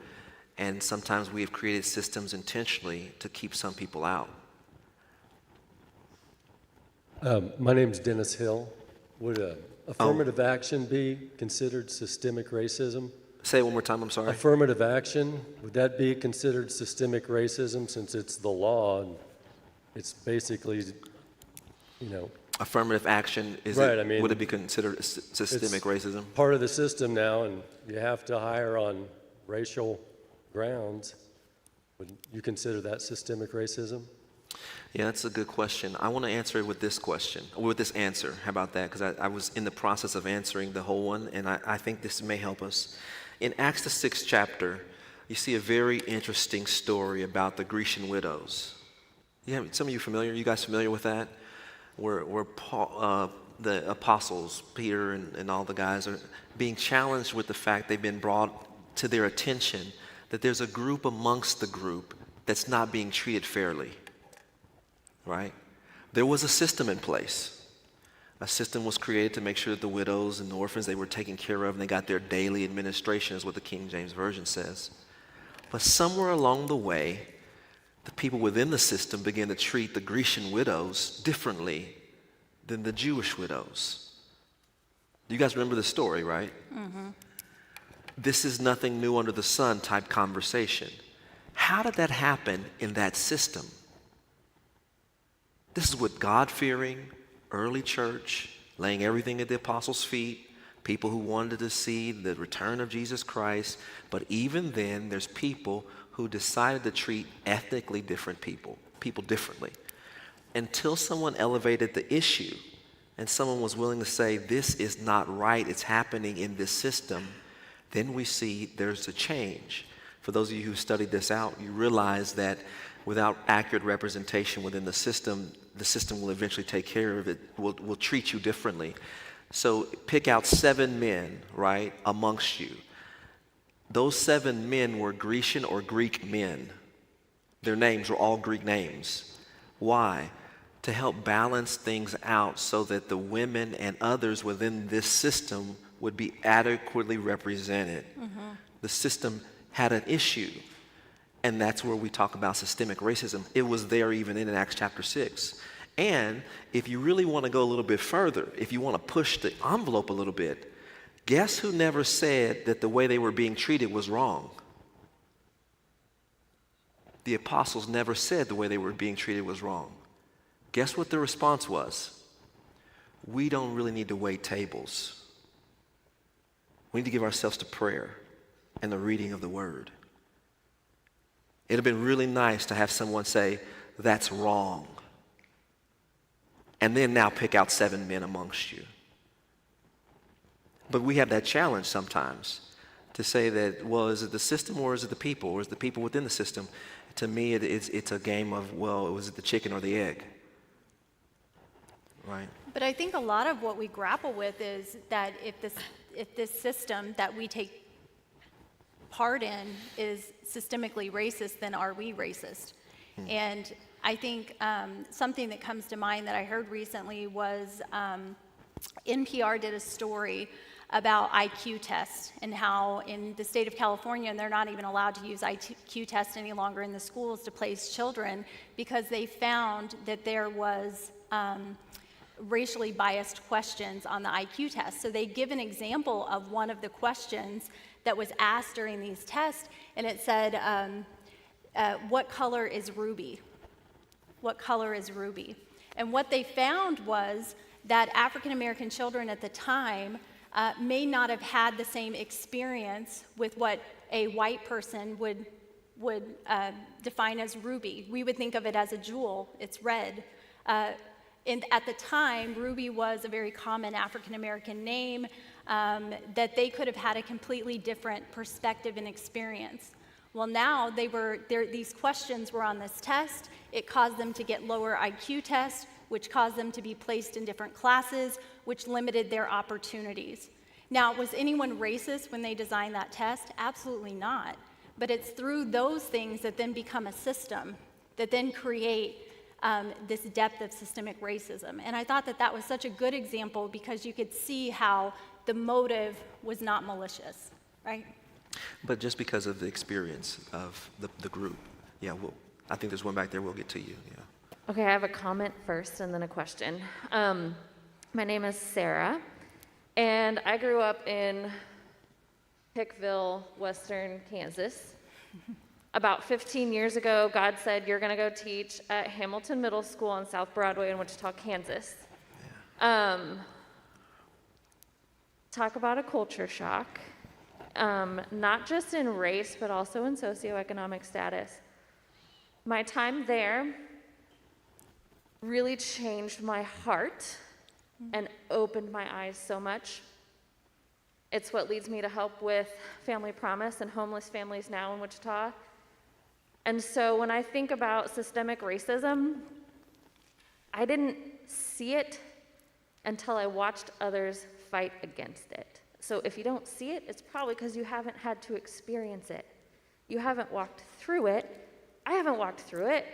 and sometimes we have created systems intentionally to keep some people out. My name's Dennis Hill. Would affirmative action be considered systemic racism? Say it one more time, I'm sorry. Affirmative action, would that be considered systemic racism since it's the law and it's basically, Affirmative action, Right, would it be considered systemic racism? part of the system now and you have to hire on racial grounds? Would you consider that systemic racism? Yeah, that's a good question. I want to answer it with this answer. How about that? Because I was in the process of answering the whole one, and I think this may help us. In Acts the 6th chapter, you see a very interesting story about the Grecian widows. Some of you familiar? You guys familiar with that? Where Paul, the apostles, Peter and all the guys are being challenged with the fact they've been brought to their attention that there's a group amongst the group that's not being treated fairly. Right? There was a system in place. A system was created to make sure that the widows and the orphans, they were taken care of and they got their daily administration, is what the King James Version says. But somewhere along the way, the people within the system began to treat the Grecian widows differently than the Jewish widows. You guys remember the story, right? Mm-hmm. This is nothing new under the sun type conversation. How did that happen in that system? This is what God-fearing, early church, laying everything at the apostles' feet, people who wanted to see the return of Jesus Christ. But even then, there's people who decided to treat ethnically different people differently. Until someone elevated the issue and someone was willing to say, this is not right, it's happening in this system, then we see there's a change. For those of you who studied this out, you realize that without accurate representation within the system will eventually take care of it, will treat you differently. So pick out 7 men, right, amongst you. Those 7 men were Grecian or Greek men. Their names were all Greek names. Why? To help balance things out so that the women and others within this system would be adequately represented. The system had an issue, and that's where we talk about systemic racism. It was there even in Acts chapter 6. And if you really want to go a little bit further, if you want to push the envelope a little bit, guess who never said that the way they were being treated was wrong? The apostles never said the way they were being treated was wrong. Guess what the response was? We don't really need to wait tables. We need to give ourselves to prayer and the reading of the word. It'd have been really nice to have someone say, that's wrong. And then now pick out 7 men amongst you. But we have that challenge sometimes to say that, well, is it the system or is it the people? Or is it the people within the system? To me, it's a game of, well, was it the chicken or the egg? Right? But I think a lot of what we grapple with is that if this system that we take part in is systemically racist, then are we racist? And I think something that comes to mind that I heard recently was NPR did a story about IQ tests and how in the state of California, they're not even allowed to use IQ tests any longer in the schools to place children because they found that there was racially biased questions on the IQ test. So they give an example of one of the questions that was asked during these tests, and it said, what color is ruby? What color is ruby? And what they found was that African American children at the time may not have had the same experience with what a white person would define as ruby. We would think of it as a jewel. It's red. And at the time, ruby was a very common African American name that they could have had a completely different perspective and experience. Well, now these questions were on this test. It caused them to get lower IQ tests, which caused them to be placed in different classes, which limited their opportunities. Now, was anyone racist when they designed that test? Absolutely not. But it's through those things that then become a system, that then create this depth of systemic racism. And I thought that was such a good example because you could see how the motive was not malicious, right? But just because of the experience of the group. Yeah, I think there's one back there. We'll get to you. Yeah. Okay, I have a comment first and then a question. My name is Sarah, and I grew up in Hickville, Western Kansas. About 15 years ago, God said, you're going to go teach at Hamilton Middle School on South Broadway in Wichita, Kansas. Talk about a culture shock, not just in race, but also in socioeconomic status. My time there really changed my heart and opened my eyes so much. It's what leads me to help with Family Promise and homeless families now in Wichita. And so when I think about systemic racism, I didn't see it until I watched others fight against it. So if you don't see it, it's probably because you haven't had to experience it. You haven't walked through it. I haven't walked through it.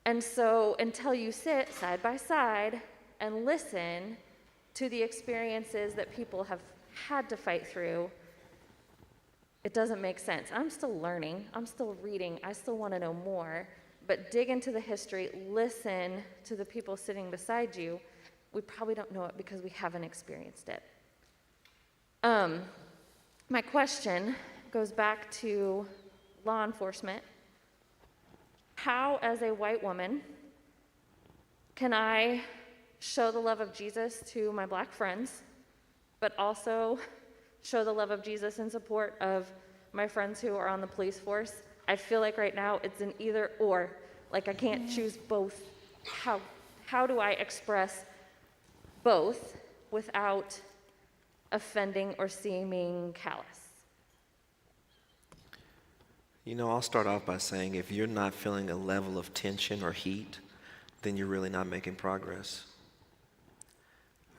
And so until you sit side by side and listen to the experiences that people have had to fight through, it doesn't make sense. I'm still learning. I'm still reading. I still want to know more. But dig into the history. Listen to the people sitting beside you. We probably don't know it because we haven't experienced it. My question goes back to law enforcement. How, as a white woman, can I show the love of Jesus to my black friends, but also show the love of Jesus in support of my friends who are on the police force? I feel like right now it's an either or. Like I can't choose both. How do I express both without offending or seeming callous? You know, I'll start off by saying if you're not feeling a level of tension or heat, then you're really not making progress.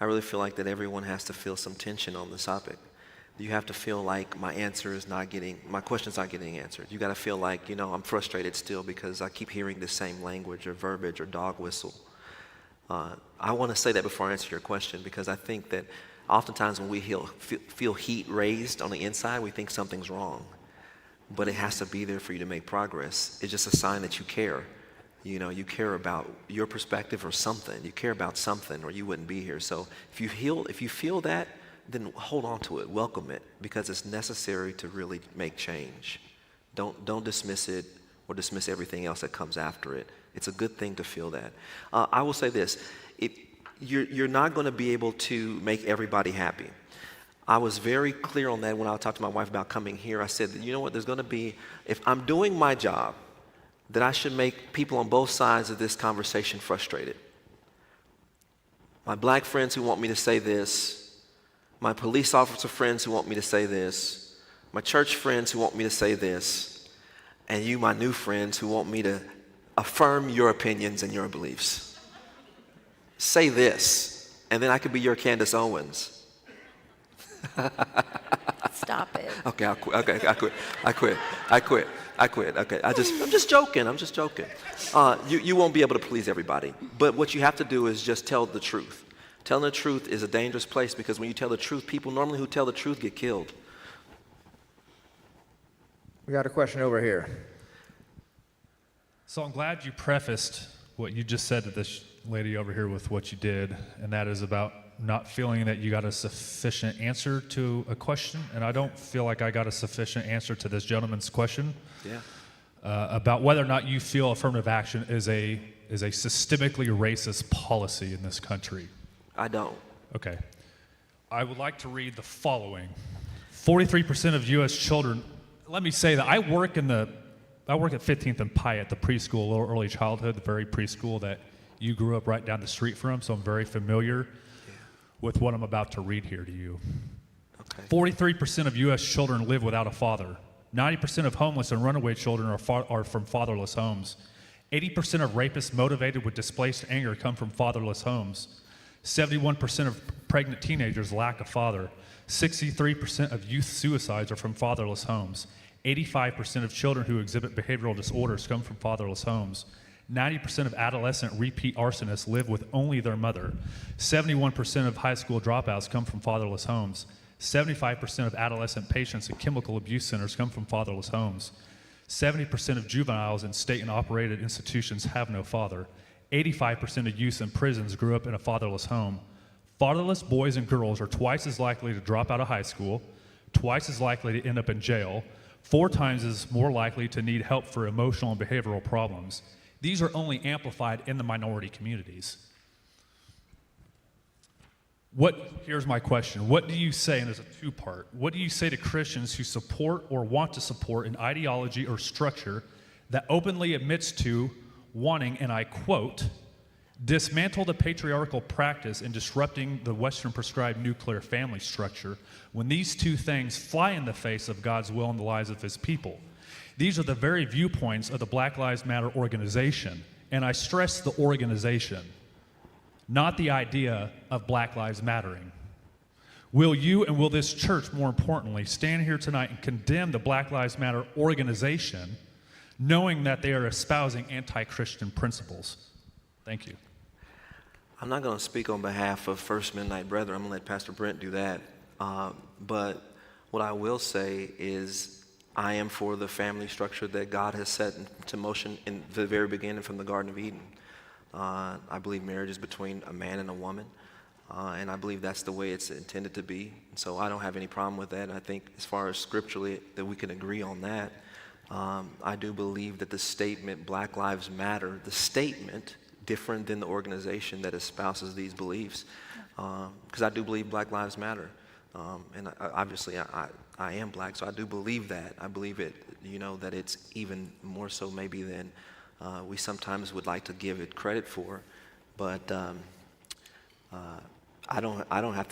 I really feel like that everyone has to feel some tension on this topic. You have to feel like my question's not getting answered. You got to feel like, I'm frustrated still because I keep hearing the same language or verbiage or dog whistle. I want to say that before I answer your question, because I think that oftentimes when we feel heat raised on the inside, we think something's wrong. But it has to be there for you to make progress. It's just a sign that you care. You care about your perspective or something. You care about something, or you wouldn't be here. So if you feel that, then hold on to it, welcome it, because it's necessary to really make change. Don't dismiss it or dismiss everything else that comes after it. It's a good thing to feel that. I will say this, you're not going to be able to make everybody happy. I was very clear on that when I talked to my wife about coming here. I said, you know what, there's going to be, if I'm doing my job, that I should make people on both sides of this conversation frustrated. My black friends who want me to say this, my police officer friends who want me to say this, my church friends who want me to say this, and you, my new friends, who want me to affirm your opinions and your beliefs. Say this, and then I could be your Candace Owens. Stop it. Okay, I quit. Okay, I'm just joking. You won't be able to please everybody. But what you have to do is just tell the truth. Telling the truth is a dangerous place, because when you tell the truth, people normally who tell the truth get killed. We got a question over here. So I'm glad you prefaced what you just said to this lady over here with what you did, and that is about not feeling that you got a sufficient answer to a question. And I don't feel like I got a sufficient answer to this gentleman's question. Yeah. About whether or not you feel affirmative action is a systemically racist policy in this country. I don't. Okay. I would like to read the following. 43% of U.S. children, let me say that I work at 15th and Pyatt, the preschool, little early childhood, the very preschool that you grew up right down the street from, so I'm very familiar with what I'm about to read here to you. Okay. 43% of U.S. children live without a father. 90% of homeless and runaway children are from fatherless homes. 80% of rapists motivated with displaced anger come from fatherless homes. 71% of pregnant teenagers lack a father. 63% of youth suicides are from fatherless homes. 85% of children who exhibit behavioral disorders come from fatherless homes. 90% of adolescent repeat arsonists live with only their mother. 71% of high school dropouts come from fatherless homes. 75% of adolescent patients in chemical abuse centers come from fatherless homes. 70% of juveniles in state and operated institutions have no father. 85% of youth in prisons grew up in a fatherless home. Fatherless boys and girls are twice as likely to drop out of high school, twice as likely to end up in jail, 4 times as more likely to need help for emotional and behavioral problems. These are only amplified in the minority communities. Here's my question. What do you say, and there's a 2-part, what do you say to Christians who support or want to support an ideology or structure that openly admits to wanting, and I quote, dismantle the patriarchal practice in disrupting the Western prescribed nuclear family structure, when these 2 things fly in the face of God's will in the lives of his people? These are the very viewpoints of the Black Lives Matter organization, and I stress the organization, not the idea of Black Lives Mattering. Will you and will this church, more importantly, stand here tonight and condemn the Black Lives Matter organization, knowing that they are espousing anti-Christian principles? Thank you. I'm not going to speak on behalf of First Midnight Brethren. I'm going to let Pastor Brent do that. But what I will say is I am for the family structure that God has set into motion in the very beginning from the Garden of Eden. I believe marriage is between a man and a woman, and I believe that's the way it's intended to be. And so I don't have any problem with that. And I think as far as scripturally that we can agree on that. I do believe that the statement Black Lives Matter, the statement, different than the organization that espouses these beliefs, because I do believe Black Lives Matter. And obviously I am black, so I do believe that. I believe it, that it's even more so maybe than we sometimes would like to give it credit for. But I don't have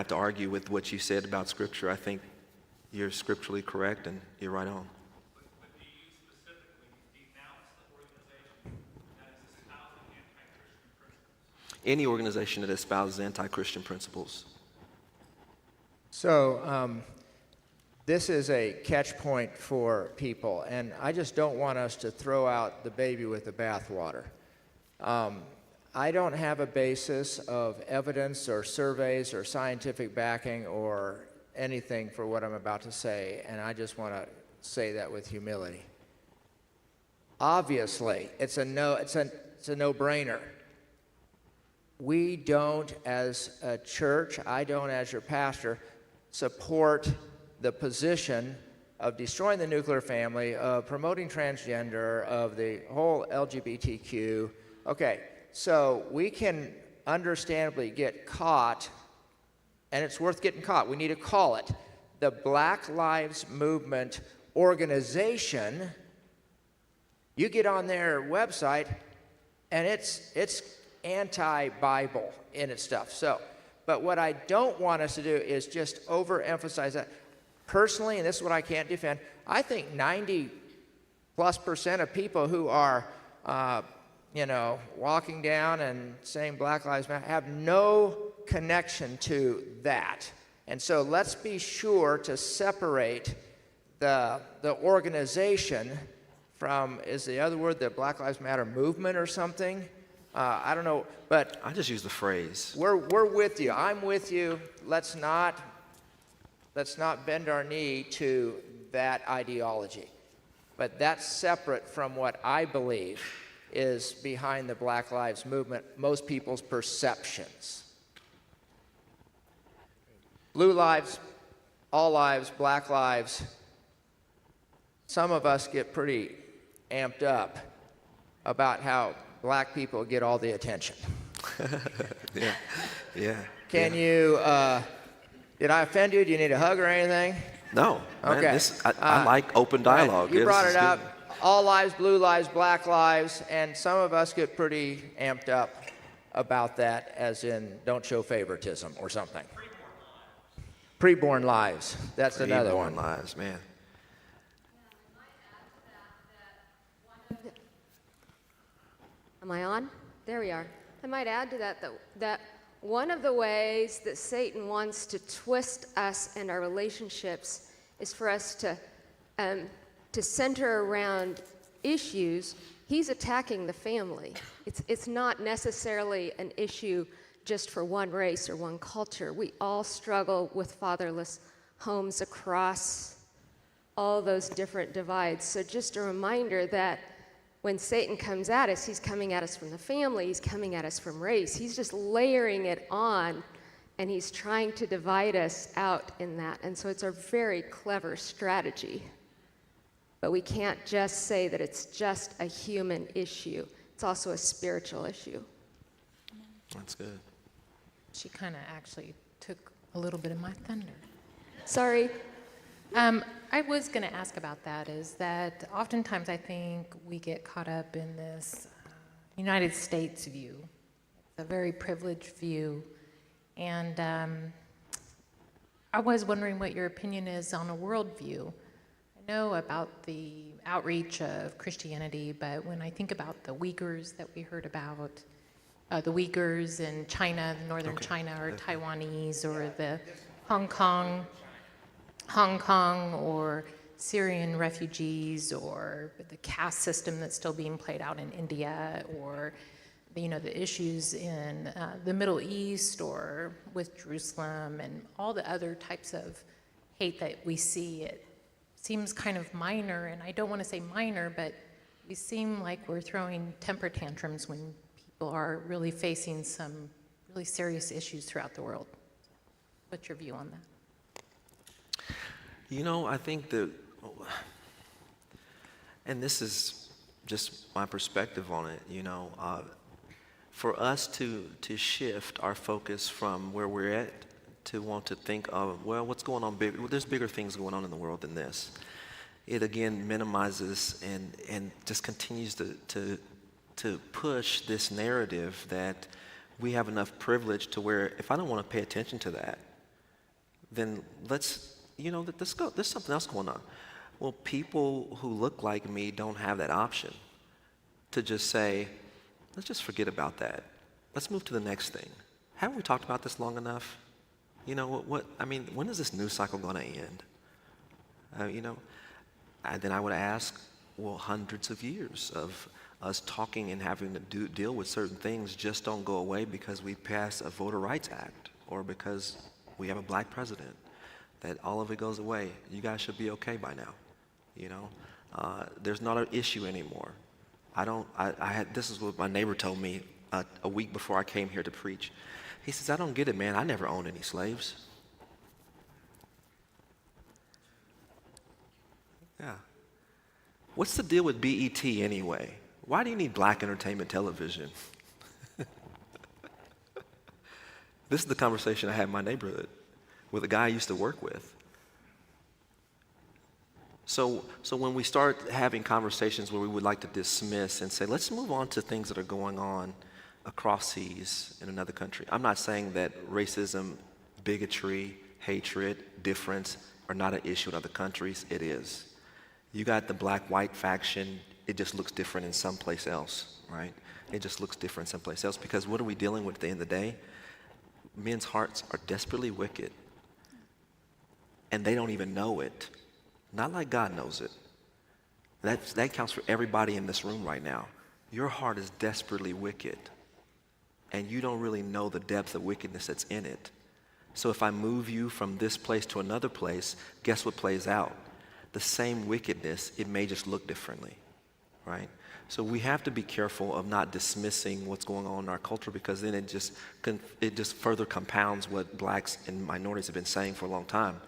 to argue with what you said about Scripture. I think you're scripturally correct and you're right on. But do you specifically denounce the organization that is espousing anti-Christian principles? Any organization that espouses anti-Christian principles. So this is a catch point for people, and I just don't want us to throw out the baby with the bathwater. I don't have a basis of evidence or surveys or scientific backing or anything for what I'm about to say, and I just want to say that with humility. Obviously, it's a no-brainer. We don't, as a church, I don't as your pastor, support the position of destroying the nuclear family, of promoting transgender, of the whole LGBTQ. Okay, so we can understandably get caught, and it's worth getting caught. We need to call it the Black Lives Movement organization. You get on their website, and it's anti-Bible in its stuff. So, but what I don't want us to do is just overemphasize that. Personally, and this is what I can't defend, I think 90+% of people who are, walking down and saying Black Lives Matter have no connection to that. And so let's be sure to separate the organization from, is the other word the Black Lives Matter movement or something? I don't know, but I just use the phrase. we're with you. I'm with you. Let's not bend our knee to that ideology. But that's separate from what I believe is behind the Black Lives Movement, most people's perceptions. Blue lives, all lives, black lives. Some of us get pretty amped up about how black people get all the attention. Yeah. Can you, did I offend you? Do you need a hug or anything? No. Man, Okay. I like open dialogue. You Yeah, brought this it is up. good. All lives, blue lives, black lives, and some of us get pretty amped up about that, as in don't show favoritism or something. Preborn lives. That's another Preborn one. lives, man. Am I on? There we are. I might add to that one of the ways that Satan wants to twist us and our relationships is for us to center around issues. He's attacking the family. It's not necessarily an issue just for one race or one culture. We all struggle with fatherless homes across all those different divides. So just a reminder that when Satan comes at us, he's coming at us from the family, he's coming at us from race. He's just layering it on, and he's trying to divide us out in that. And so it's a very clever strategy. But we can't just say that it's just a human issue. It's also a spiritual issue. That's good. She kind of actually took a little bit of my thunder. Sorry. I was going to ask about that, is that oftentimes I think we get caught up in this United States view. It's a very privileged view. And I was wondering what your opinion is on a worldview. I know about the outreach of Christianity, but when I think about the Uyghurs that we heard about, the Uyghurs in China, northern China, or Taiwanese, or the Hong Kong, or Syrian refugees, or the caste system that's still being played out in India, or the issues in the Middle East, or with Jerusalem, and all the other types of hate that we see. It seems kind of minor, and I don't want to say minor, but we seem like we're throwing temper tantrums when people are really facing some really serious issues throughout the world. What's your view on that? I think that, and this is just my perspective on it, for us to shift our focus from where we're at to want to think of, well, what's going on big? Well, there's bigger things going on in the world than this. It again minimizes and just continues to push this narrative that we have enough privilege to where if I don't want to pay attention to that, then let's go. There's something else going on. Well, people who look like me don't have that option to just say, let's just forget about that. Let's move to the next thing. Haven't we talked about this long enough? You know, when is this news cycle going to end? And then I would ask, well, hundreds of years of us talking and having to deal with certain things just don't go away because we pass a Voter Rights Act or because we have a black president, that all of it goes away. You guys should be okay by now. There's not an issue anymore. This is what my neighbor told me a week before I came here to preach. He says, I don't get it, man. I never owned any slaves. Yeah. What's the deal with BET anyway? Why do you need black entertainment television? This is the conversation I had in my neighborhood with a guy I used to work with. So when we start having conversations where we would like to dismiss and say, let's move on to things that are going on across seas in another country. I'm not saying that racism, bigotry, hatred, difference are not an issue in other countries. It is. You got the black-white faction. It just looks different in someplace else, right? It just looks different someplace else because what are we dealing with at the end of the day? Men's hearts are desperately wicked, and they don't even know it. Not like God knows it. That counts for everybody in this room right now. Your heart is desperately wicked, and you don't really know the depth of wickedness that's in it. So if I move you from this place to another place, guess what plays out? The same wickedness, it may just look differently, right? So we have to be careful of not dismissing what's going on in our culture because then it just further compounds what blacks and minorities have been saying for a long time,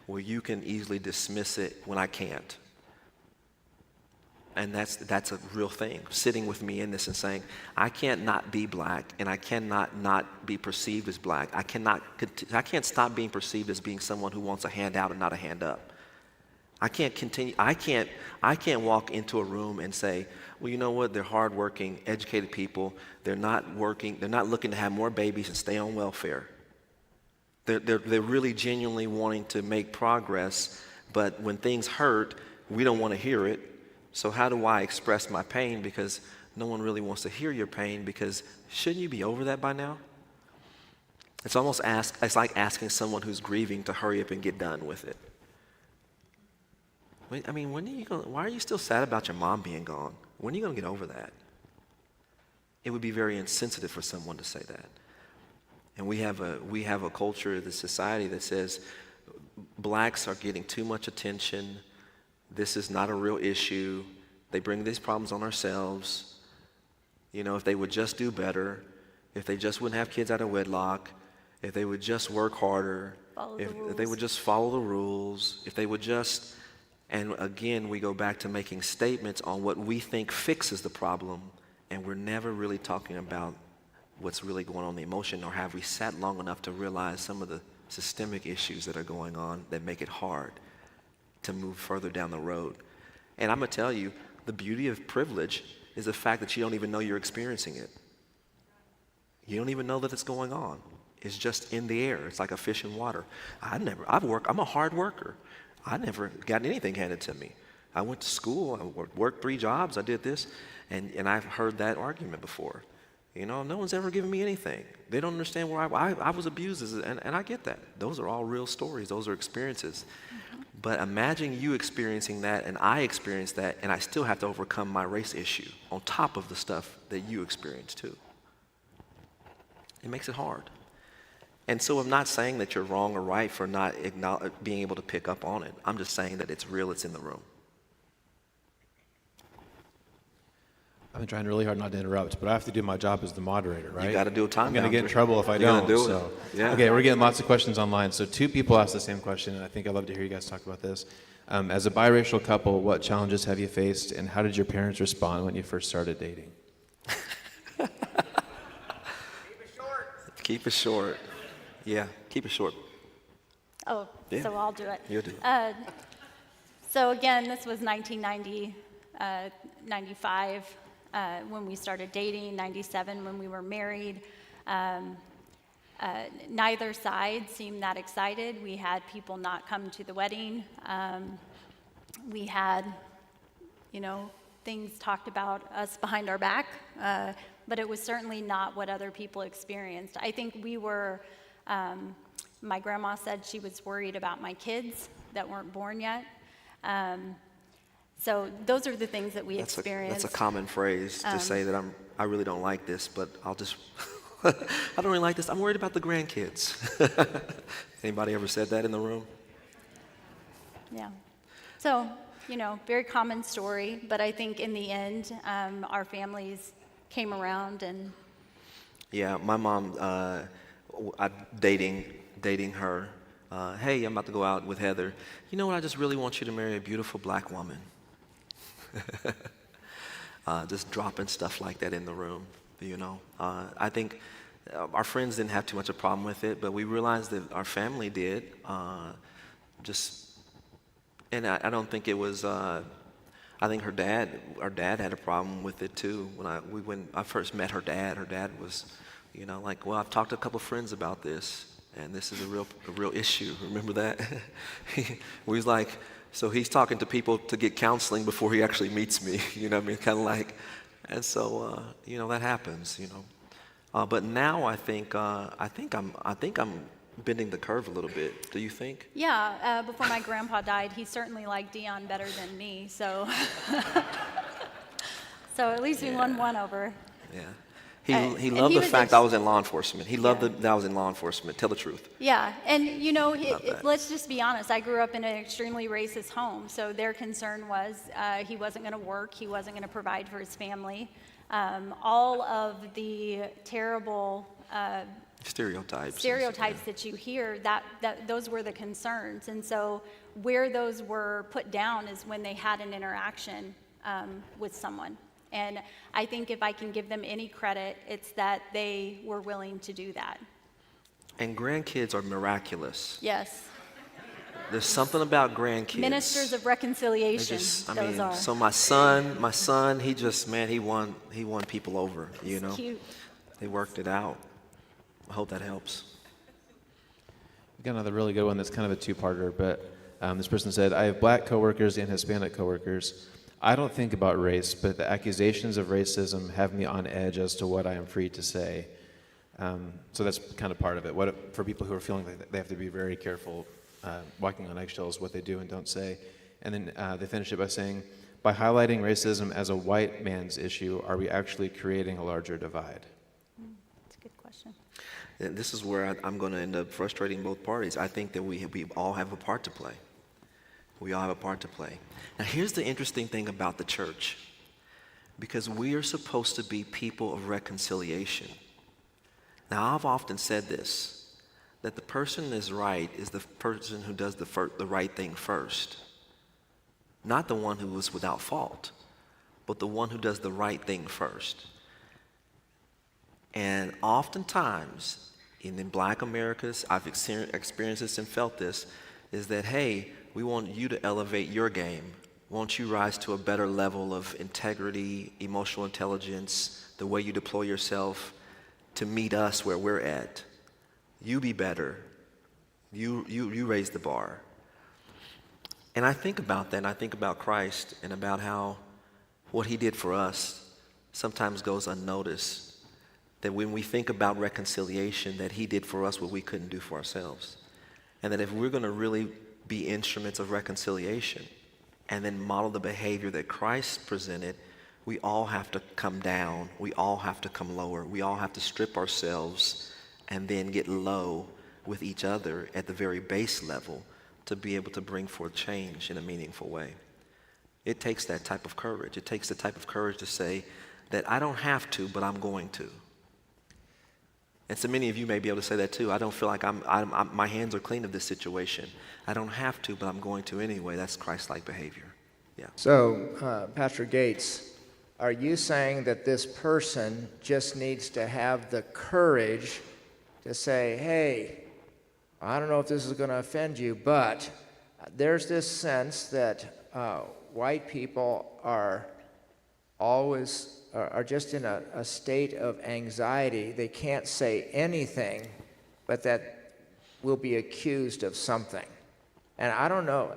where you can easily dismiss it when I can't. And that's a real thing, sitting with me in this and saying, I can't not be black and I cannot not be perceived as black. I can't stop being perceived as being someone who wants a handout and not a hand up. I can't walk into a room and say, well, you know what, they're hardworking, educated people, they're not looking to have more babies and stay on welfare. They're really genuinely wanting to make progress, but when things hurt, we don't want to hear it. So how do I express my pain? Because no one really wants to hear your pain, because shouldn't you be over that by now? It's like asking someone who's grieving to hurry up and get done with it. I mean, why are you still sad about your mom being gone? When are you going to get over that? It would be very insensitive for someone to say that. And we have a culture, the society that says blacks are getting too much attention. This is not a real issue. They bring these problems on ourselves. If they would just do better, if they just wouldn't have kids out of wedlock, if they would just work harder, if they would just follow the rules, if they would just, and again, we go back to making statements on what we think fixes the problem, and we're never really talking about what's really going on in the emotion, or have we sat long enough to realize some of the systemic issues that are going on that make it hard to move further down the road. And I'm going to tell you, the beauty of privilege is the fact that you don't even know you're experiencing it. You don't even know that it's going on. It's just in the air. It's like a fish in water. I'm a hard worker. I never got anything handed to me. I went to school, I worked 3 jobs, I did this, and I've heard that argument before. No one's ever given me anything. They don't understand where I was abused, and I get that. Those are all real stories. Those are experiences. Mm-hmm. But imagine you experiencing that, and I experienced that, and I still have to overcome my race issue on top of the stuff that you experienced too. It makes it hard. And so I'm not saying that you're wrong or right for not being able to pick up on it. I'm just saying that it's real, it's in the room. I've been trying really hard not to interrupt, but I have to do my job as the moderator, right? You got to do a timeout. I'm going to get in trouble if I don't. Yeah. Okay, we're getting lots of questions online. So 2 people asked the same question, and I think I'd love to hear you guys talk about this. As a biracial couple, what challenges have you faced, and how did your parents respond when you first started dating? Keep it short. Keep it short. Yeah, keep it short. Oh, yeah. So I'll do it. You'll do it. So again, this was 1990, 95 when we started dating, 97 when we were married. Neither side seemed that excited. We had people not come to the wedding. We had, things talked about us behind our back, but it was certainly not what other people experienced. I think we were, my grandma said she was worried about my kids that weren't born yet. So those are the things that we experienced. That's a common phrase to say that I really don't like this, but I'll just, I don't really like this. I'm worried about the grandkids. Anybody ever said that in the room? Yeah. So, very common story, but I think in the end, our families came around and. Yeah, my mom, dating her, hey, I'm about to go out with Heather. You know what, I just really want you to marry a beautiful black woman. Just dropping stuff like that in the room, I think our friends didn't have too much of a problem with it, but we realized that our family did. And I don't think it was, I think our dad had a problem with it too. When I first met her dad was, well, I've talked to a couple friends about this, and this is a real issue. Remember that? We was like, so he's talking to people to get counseling before he actually meets me, kind of like, and so, that happens, But now I think I'm bending the curve a little bit. Do you think? Yeah, before my grandpa died, he certainly liked Dion better than me, so. So at least we won one over. Yeah. He loved the fact I was in law enforcement. He loved that I was in law enforcement. Tell the truth. Yeah, and let's just be honest. I grew up in an extremely racist home, so their concern was he wasn't going to work, he wasn't going to provide for his family. All of the terrible stereotypes that you hear, that those were the concerns. And so where those were put down is when they had an interaction with someone. And I think if I can give them any credit, it's that they were willing to do that. And grandkids are miraculous. Yes. There's something about grandkids. Ministers of reconciliation, those are. So my son, he won people over, It's cute. They worked it out. I hope that helps. We got another really good one that's kind of a two-parter, but this person said, I have black coworkers and Hispanic coworkers. I don't think about race, but the accusations of racism have me on edge as to what I am free to say. So that's kind of part of it. For people who are feeling like they have to be very careful, walking on eggshells, what they do and don't say. And then they finish it by saying, by highlighting racism as a white man's issue, are we actually creating a larger divide? That's a good question. And this is where I'm going to end up frustrating both parties. I think that we all have a part to play. We all have a part to play. Now, here's the interesting thing about the church. Because we are supposed to be people of reconciliation. Now, I've often said this, that the person that is right is the person who does the right thing first. Not the one who is without fault, but the one who does the right thing first. And oftentimes, in Black Americas, I've experienced this and felt this, is that, hey, we want you to elevate your game. Won't you rise to a better level of integrity, emotional intelligence, the way you deploy yourself to meet us where we're at? You be better. You raise the bar. And I think about that, and I think about Christ and about how what he did for us sometimes goes unnoticed. That when we think about reconciliation, that he did for us what we couldn't do for ourselves. And that if we're going to really be instruments of reconciliation and then model the behavior that Christ presented, we all have to come down. We all have to come lower. We all have to strip ourselves and then get low with each other at the very base level to be able to bring forth change in a meaningful way. It takes that type of courage. It takes the type of courage to say that I don't have to, but I'm going to. And so many of you may be able to say that too. I don't feel like my hands are clean of this situation. I don't have to, but I'm going to anyway. That's Christ-like behavior. Yeah. So, Pastor Gates, are you saying that this person just needs to have the courage to say, hey, I don't know if this is going to offend you, but there's this sense that white people are always are just in a state of anxiety. They can't say anything, but that will be accused of something. And I don't know,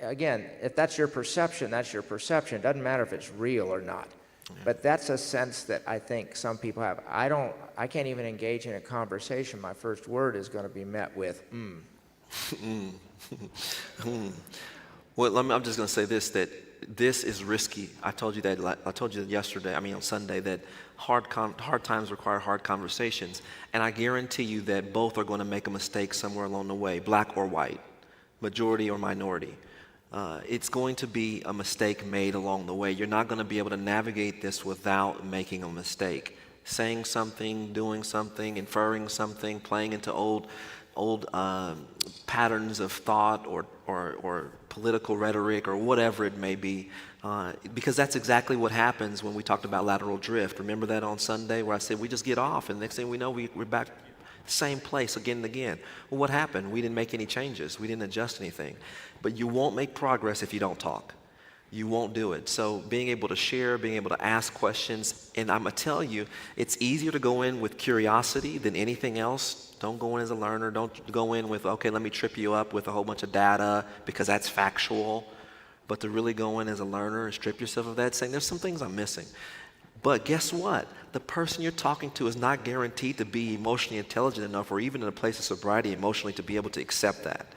again, if that's your perception, that's your perception. It doesn't matter if it's real or not. Yeah. But that's a sense that I think some people have. I can't even engage in a conversation. My first word is going to be met with, Well, I'm just going to say this, that this is risky. I told you yesterday, on Sunday, that hard times require hard conversations. And I guarantee you that both are going to make a mistake somewhere along the way, black or white, majority or minority. It's going to be a mistake made along the way. You're not going to be able to navigate this without making a mistake. Saying something, doing something, inferring something, playing into old patterns of thought or political rhetoric or whatever it may be, because that's exactly what happens when we talked about lateral drift. Remember that on Sunday where I said we just get off and the next thing we know we're back same place again and again. Well, what happened? We didn't make any changes. We didn't adjust anything. But you won't make progress if you don't talk. You won't do it. So being able to share, being able to ask questions, and I'm going to tell you, it's easier to go in with curiosity than anything else. Don't go in as a learner. Don't go in with, okay, let me trip you up with a whole bunch of data because that's factual. But to really go in as a learner and strip yourself of that, saying there's some things I'm missing. But guess what? The person you're talking to is not guaranteed to be emotionally intelligent enough or even in a place of sobriety emotionally to be able to accept that.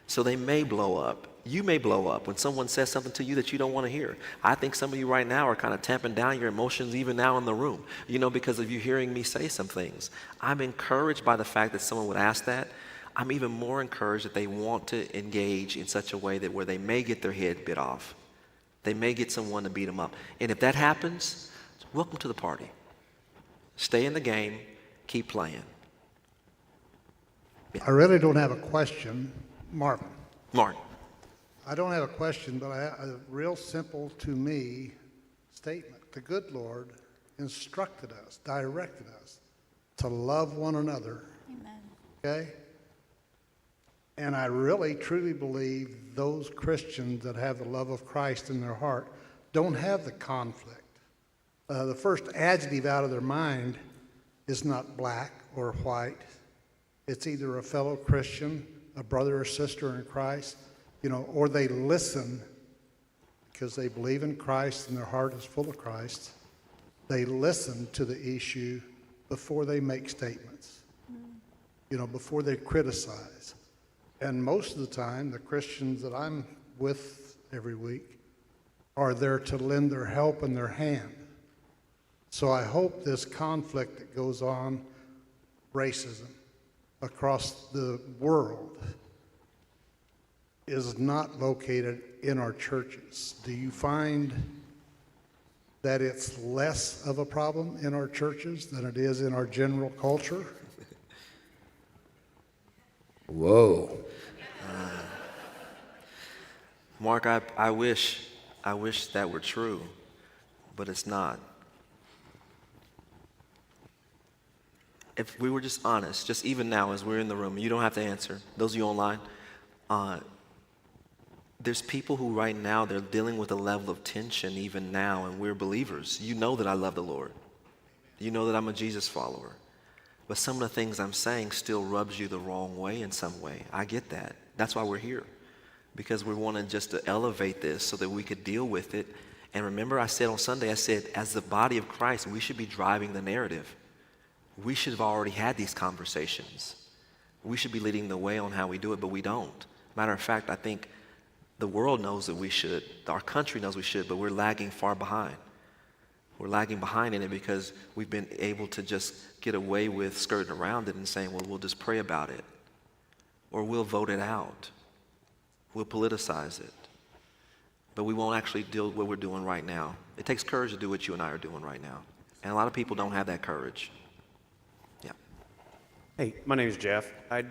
So they may blow up. You may blow up when someone says something to you that you don't want to hear. I think some of you right now are kind of tamping down your emotions even now in the room, because of you hearing me say some things. I'm encouraged by the fact that someone would ask that. I'm even more encouraged that they want to engage in such a way that where they may get their head bit off. They may get someone to beat them up. And if that happens, welcome to the party. Stay in the game, keep playing. Yeah. I really don't have a question, Martin. Martin. I don't have a question, but a real simple to me statement. The good Lord instructed us, directed us to love one another. Amen. Okay? And I really, truly believe those Christians that have the love of Christ in their heart don't have the conflict. The first adjective out of their mind is not black or white. It's either a fellow Christian, a brother or sister in Christ, or they listen because they believe in Christ and their heart is full of Christ. They listen to the issue before they make statements, before they criticize. And most of the time, the Christians that I'm with every week are there to lend their help and their hand. So I hope this conflict that goes on, racism, across the world, is not located in our churches. Do you find that it's less of a problem in our churches than it is in our general culture? Whoa. Mark, I wish that were true, but it's not. If we were just honest, just even now as we're in the room, you don't have to answer. Those of you online, there's people who right now, they're dealing with a level of tension even now, and we're believers. You know that I love the Lord. You know that I'm a Jesus follower. But some of the things I'm saying still rubs you the wrong way in some way. I get that. That's why we're here, because we wanted just to elevate this so that we could deal with it. And remember I said on Sunday, as the body of Christ, we should be driving the narrative. We should have already had these conversations. We should be leading the way on how we do it, but we don't. Matter of fact, I think the world knows that we should. Our country knows we should, but we're lagging far behind. We're lagging behind in it because we've been able to just get away with skirting around it and saying, well, we'll just pray about it. Or we'll vote it out. We'll politicize it. But we won't actually do what we're doing right now. It takes courage to do what you and I are doing right now. And a lot of people don't have that courage. Yeah. Hey, my name is Jeff. I'd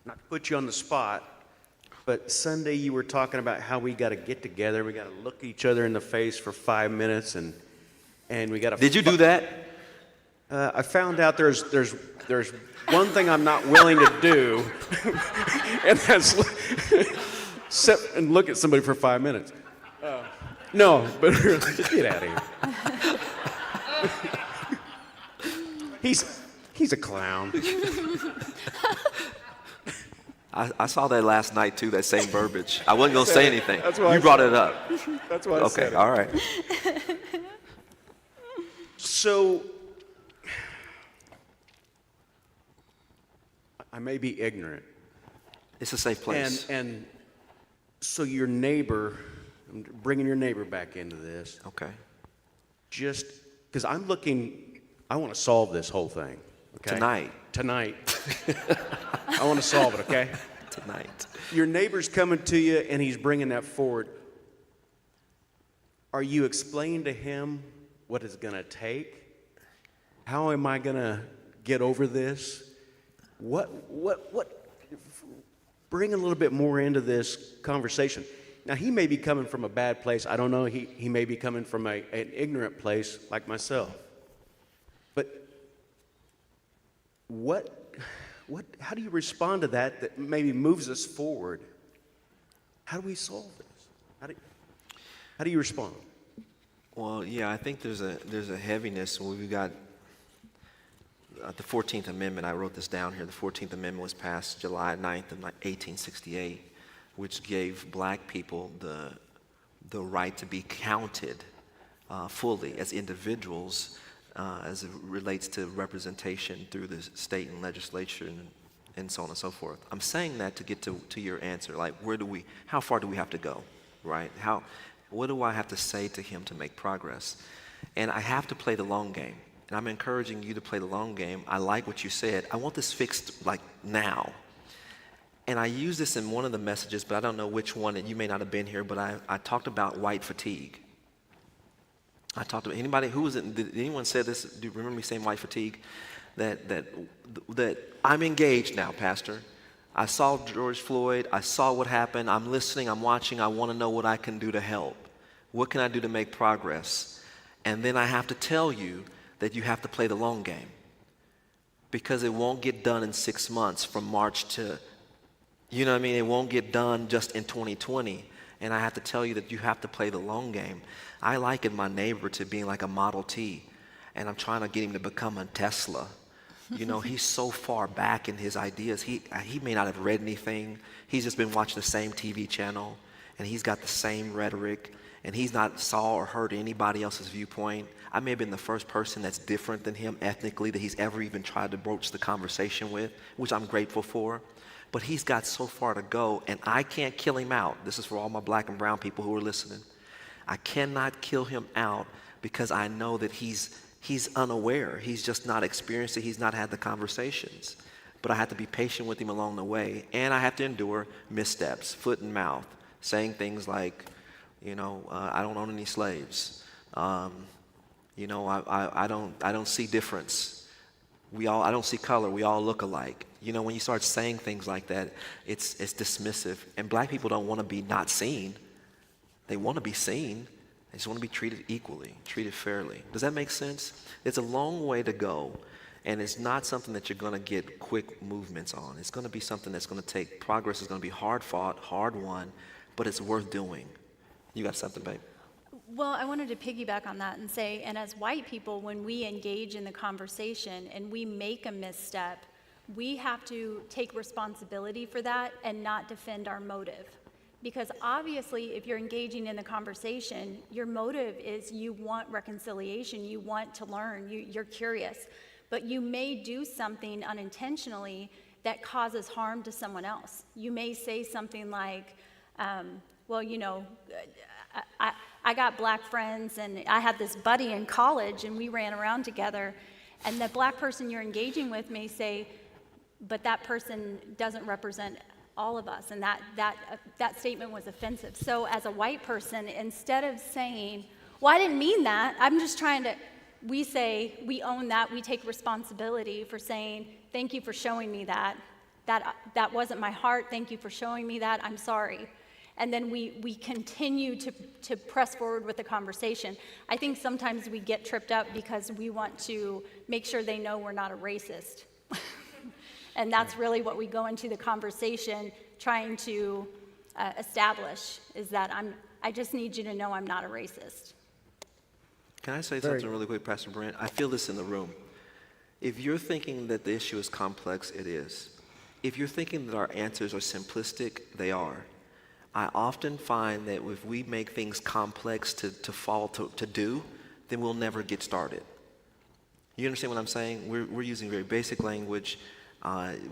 not put you on the spot, but Sunday you were talking about how we got to get together, we got to look each other in the face for 5 minutes, and we got to. Did you do that? I found out there's one thing I'm not willing to do, and that's sit and look at somebody for 5 minutes. No, but really, get out of here. He's a clown. I saw that last night too, that same verbiage. I wasn't going to say anything. That's why You I brought said it up. That's why I said Okay, it. all right. So, I may be ignorant. It's a safe place. And so your neighbor, I'm bringing your neighbor back into this. Okay. Just because I want to solve this whole thing. Okay? Tonight. I want to solve it, okay? Tonight. Your neighbor's coming to you and he's bringing that forward. Are you explaining to him what it's going to take? How am I going to get over this? What, bring a little bit more into this conversation. Now, he may be coming from a bad place. I don't know. He may be coming from an ignorant place like myself. But how do you respond to that maybe moves us forward? How do we solve this? How do you respond? Well, yeah, I think there's a heaviness when we've got the 14th Amendment. I wrote this down here. The 14th Amendment was passed July 9th of 1868, which gave black people the right to be counted fully as individuals as it relates to representation through the state and legislature and so on and so forth. I'm saying that to get to your answer, like how far do we have to go, right? What do I have to say to him to make progress? And I have to play the long game. And I'm encouraging you to play the long game. I like what you said. I want this fixed like now. And I use this in one of the messages, but I don't know which one, and you may not have been here, but I talked about white fatigue. I talked about anybody who was it? Did anyone say this? Do you remember me saying white fatigue? That I'm engaged now, Pastor. I saw George Floyd. I saw what happened. I'm listening. I'm watching. I want to know what I can do to help. What can I do to make progress? And then I have to tell you that you have to play the long game, because it won't get done in 6 months from March to, you know what I mean? It won't get done just in 2020. And I have to tell you that you have to play the long game. I liken my neighbor to being like a Model T, and I'm trying to get him to become a Tesla. You know, he's so far back in his ideas. He may not have read anything. He's just been watching the same TV channel, and he's got the same rhetoric, and he's not saw or heard anybody else's viewpoint. I may have been the first person that's different than him ethnically that he's ever even tried to broach the conversation with, which I'm grateful for. But he's got so far to go, and I can't kill him out. This is for all my black and brown people who are listening. I cannot kill him out because I know that he's unaware. He's just not experienced it. He's not had the conversations. But I have to be patient with him along the way, and I have to endure missteps, foot and mouth, saying things like, I don't own any slaves. I don't see difference. I don't see color. We all look alike. When you start saying things like that, it's dismissive. And black people don't want to be not seen. They want to be seen. They just want to be treated equally, treated fairly. Does that make sense? It's a long way to go, and it's not something that you're going to get quick movements on. It's going to be something that's going to take progress. It's going to be hard fought, hard won, but it's worth doing. You got something, babe? Well, I wanted to piggyback on that and say, and as white people, when we engage in the conversation and we make a misstep, we have to take responsibility for that and not defend our motive. Because obviously, if you're engaging in the conversation, your motive is you want reconciliation, you want to learn, you're curious. But you may do something unintentionally that causes harm to someone else. You may say something like, I got black friends, and I had this buddy in college, and we ran around together. And the black person you're engaging with may say, but that person doesn't represent all of us, and that statement was offensive. So as a white person, instead of saying, well, I didn't mean that, I'm just trying to, we say, we own that, we take responsibility for saying, thank you for showing me that wasn't my heart, thank you for showing me that, I'm sorry. And then we continue to press forward with the conversation. I think sometimes we get tripped up because we want to make sure they know we're not a racist. And that's really what we go into the conversation trying to establish, is that I just need you to know I'm not a racist. Can I say Very something really quick, Pastor Brent? I feel this in the room. If you're thinking that the issue is complex, it is. If you're thinking that our answers are simplistic, they are. I often find that if we make things complex to do, then we'll never get started. You understand what I'm saying? We're using very basic language.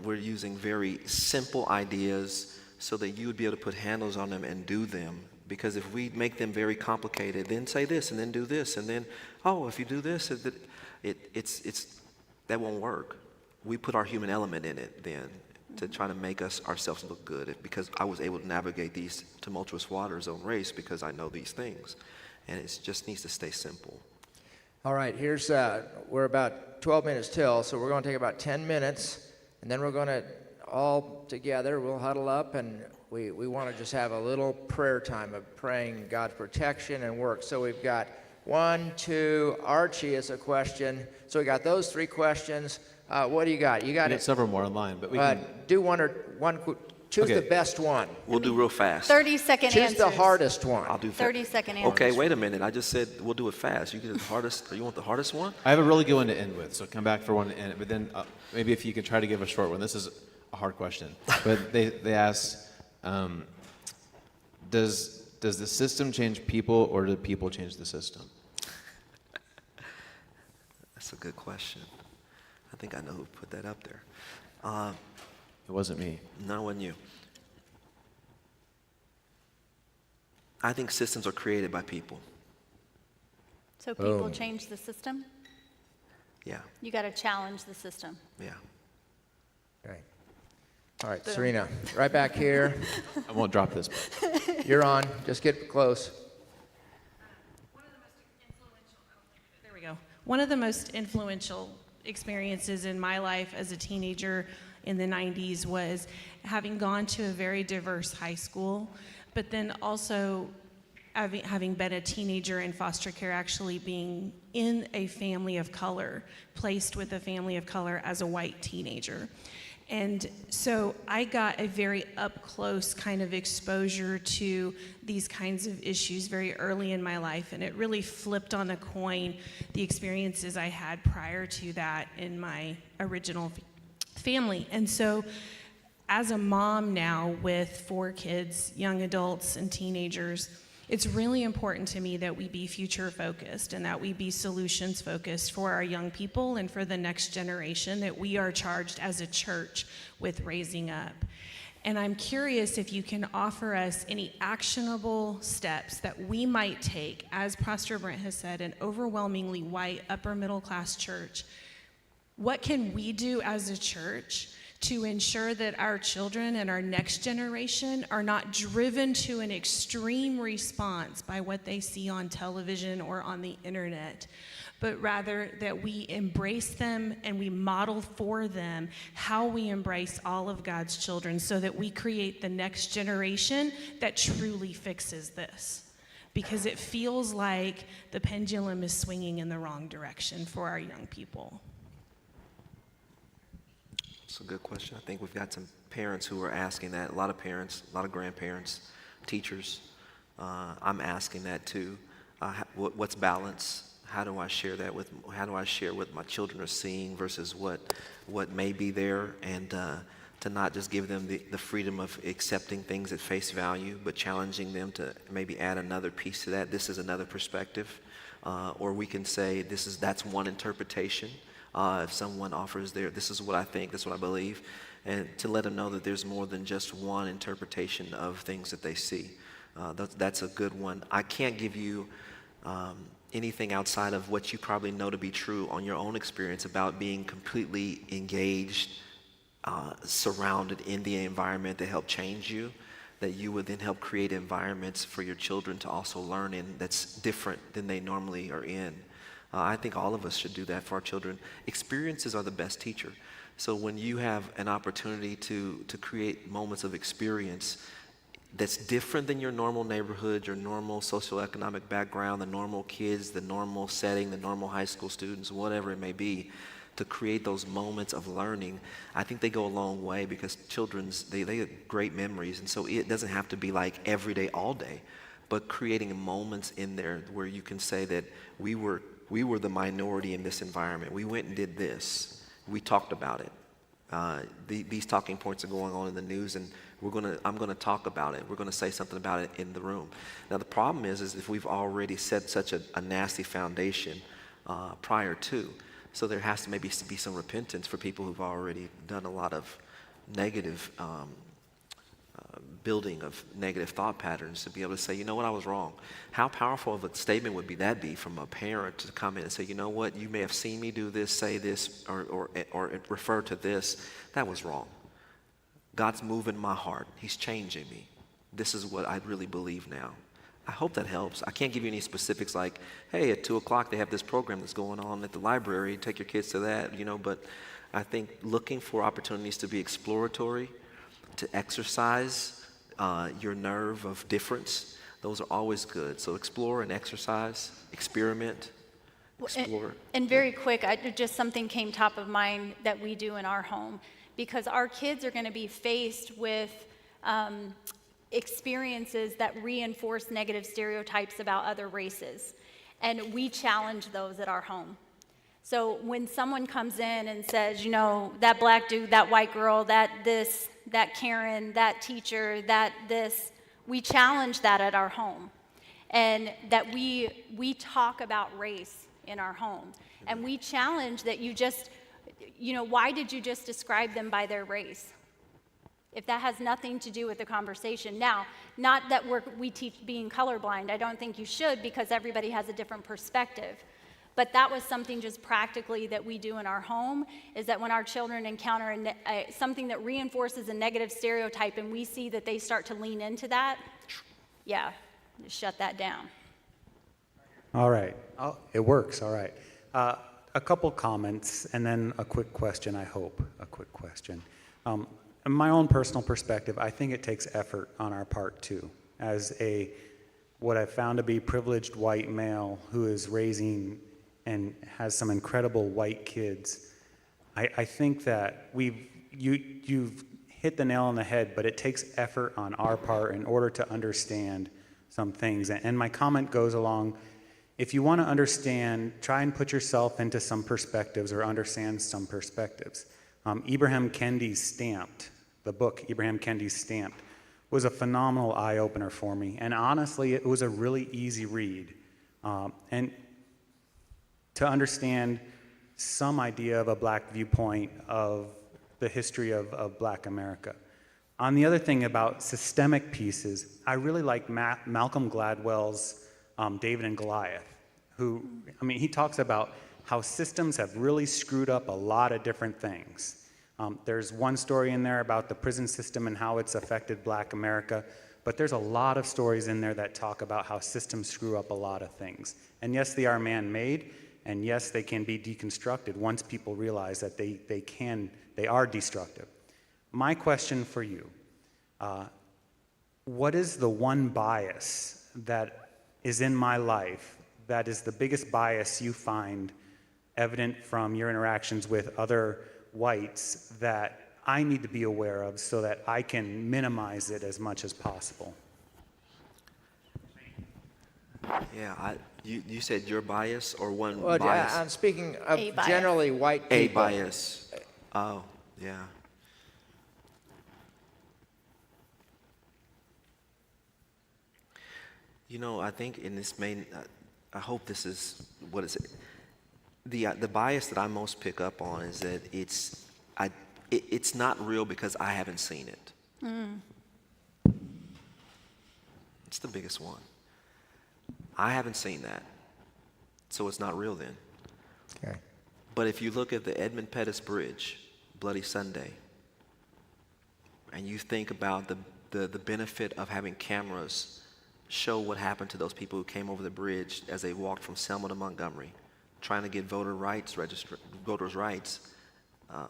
We're using very simple ideas so that you would be able to put handles on them and do them. Because if we make them very complicated, then say this and then do this and then, oh, if you do this, that won't work. We put our human element in it then to try to make ourselves look good. Because I was able to navigate these tumultuous waters on race because I know these things. And it just needs to stay simple. All right, we're about 12 minutes till, so we're going to take about 10 minutes, and then we're going to all together, we'll huddle up, and we want to just have a little prayer time of praying God's protection and work. So we've got 1, 2, Archie is a question. So we got those 3 questions. What do you got? You got We got several more online, but we can do choose Okay. the best one. We'll do real fast. 30-second Choose answers. the hardest one. I'll do 30-second answers. Okay, wait a minute. I just said we'll do it fast. You get the hardest. You want the hardest one? I have a really good one to end with, so come back for one to end. But then maybe if you can try to give a short one. This is a hard question, but they ask, does the system change people, or do people change the system? That's a good question. I think I know who put that up there. It wasn't me. No, it wasn't you. I think systems are created by people. So people change the system? Yeah, You got to challenge the system. yeah. Okay. All right, Serena, right back here. I won't drop this. You're on. Just get close. There we go. One of the most influential experiences in my life as a teenager in the 90s was having gone to a very diverse high school, but then also having been a teenager in foster care, actually being in a family of color, placed with a family of color as a white teenager. And so I got a very up-close kind of exposure to these kinds of issues very early in my life, and it really flipped on a coin the experiences I had prior to that in my original family. And so as a mom now with 4 kids, young adults and teenagers, it's really important to me that we be future focused and that we be solutions focused for our young people and for the next generation that we are charged as a church with raising up. And I'm curious if you can offer us any actionable steps that we might take, as Pastor Brent has said, an overwhelmingly white upper middle class church. What can we do as a church to ensure that our children and our next generation are not driven to an extreme response by what they see on television or on the internet, but rather that we embrace them and we model for them how we embrace all of God's children so that we create the next generation that truly fixes this? Because it feels like the pendulum is swinging in the wrong direction for our young people. It's a good question. I think we've got some parents who are asking that. A lot of parents, a lot of grandparents, teachers. I'm asking that too. What's balance? How do I share what my children are seeing versus what may be there, and to not just give them the freedom of accepting things at face value, but challenging them to maybe add another piece to that. This is another perspective, or we can say that's one interpretation. If someone offers this is what I think, this is what I believe, and to let them know that there's more than just one interpretation of things that they see. That's a good one. I can't give you anything outside of what you probably know to be true on your own experience about being completely engaged, surrounded in the environment that helped change you, that you would then help create environments for your children to also learn in that's different than they normally are in. I think all of us should do that for our children. Experiences are the best teacher. So when you have an opportunity to create moments of experience that's different than your normal neighborhood, your normal socioeconomic background, the normal kids, the normal setting, the normal high school students, whatever it may be, to create those moments of learning, I think they go a long way, because children's, they have great memories. And so it doesn't have to be like every day, all day. but creating moments in there where you can say that we were the minority in this environment. We went and did this. We talked about it. These talking points are going on in the news, and I'm gonna talk about it. We're gonna say something about it in the room. Now the problem is if we've already set such a nasty foundation prior to, so there has to maybe be some repentance for people who've already done a lot of negative building of negative thought patterns, to be able to say, you know what, I was wrong. How powerful of a statement would that be from a parent to come in and say, you know what, you may have seen me do this, say this, or refer to this. That was wrong. God's moving my heart. He's changing me. This is what I really believe now. I hope that helps. I can't give you any specifics like, hey, at 2 o'clock they have this program that's going on at the library. Take your kids to that, but I think looking for opportunities to be exploratory, to exercise your nerve of difference, those are always good. So explore and exercise, experiment, explore. And very quick, just something came top of mind that we do in our home, because our kids are going to be faced with experiences that reinforce negative stereotypes about other races. And we challenge those at our home. So when someone comes in and says, that black dude, that white girl, that this, that Karen, that teacher, that this, we challenge that at our home. And that we talk about race in our home. And we challenge that you just, why did you just describe them by their race? If that has nothing to do with the conversation. Now, not that we teach being colorblind. I don't think you should, because everybody has a different perspective. But that was something just practically that we do in our home, is that when our children encounter something that reinforces a negative stereotype and we see that they start to lean into that, just shut that down. All right. It works. All right. A couple comments and then a quick question, I hope. A quick question. In my own personal perspective, I think it takes effort on our part too. As what I've found to be privileged white male who is raising and has some incredible white kids, I think that you've hit the nail on the head, but it takes effort on our part in order to understand some things. And my comment goes along, if you want to understand, try and put yourself into some perspectives or understand some perspectives. Ibram Kendi's Stamped, the book Ibram Kendi's Stamped, was a phenomenal eye-opener for me. And honestly, it was a really easy read. And to understand some idea of a black viewpoint of the history of black America. On the other thing about systemic pieces, I really like Malcolm Gladwell's David and Goliath, he talks about how systems have really screwed up a lot of different things. There's one story in there about the prison system and how it's affected black America, but there's a lot of stories in there that talk about how systems screw up a lot of things. And yes, they are man-made, and yes, they can be deconstructed once people realize that they are destructive. My question for you, what is the one bias that is in my life that is the biggest bias you find evident from your interactions with other whites that I need to be aware of so that I can minimize it as much as possible? Yeah, you said your bias or one Well, bias? I'm speaking of A bias. generally white A people. bias. Oh, yeah. I think in this I hope this is, what is it? The bias that I most pick up on is that it's not real because I haven't seen it. It's the biggest one. I haven't seen that, so it's not real then. Okay. But if you look at the Edmund Pettus Bridge, Bloody Sunday, and you think about the benefit of having cameras show what happened to those people who came over the bridge as they walked from Selma to Montgomery, trying to get voters' rights,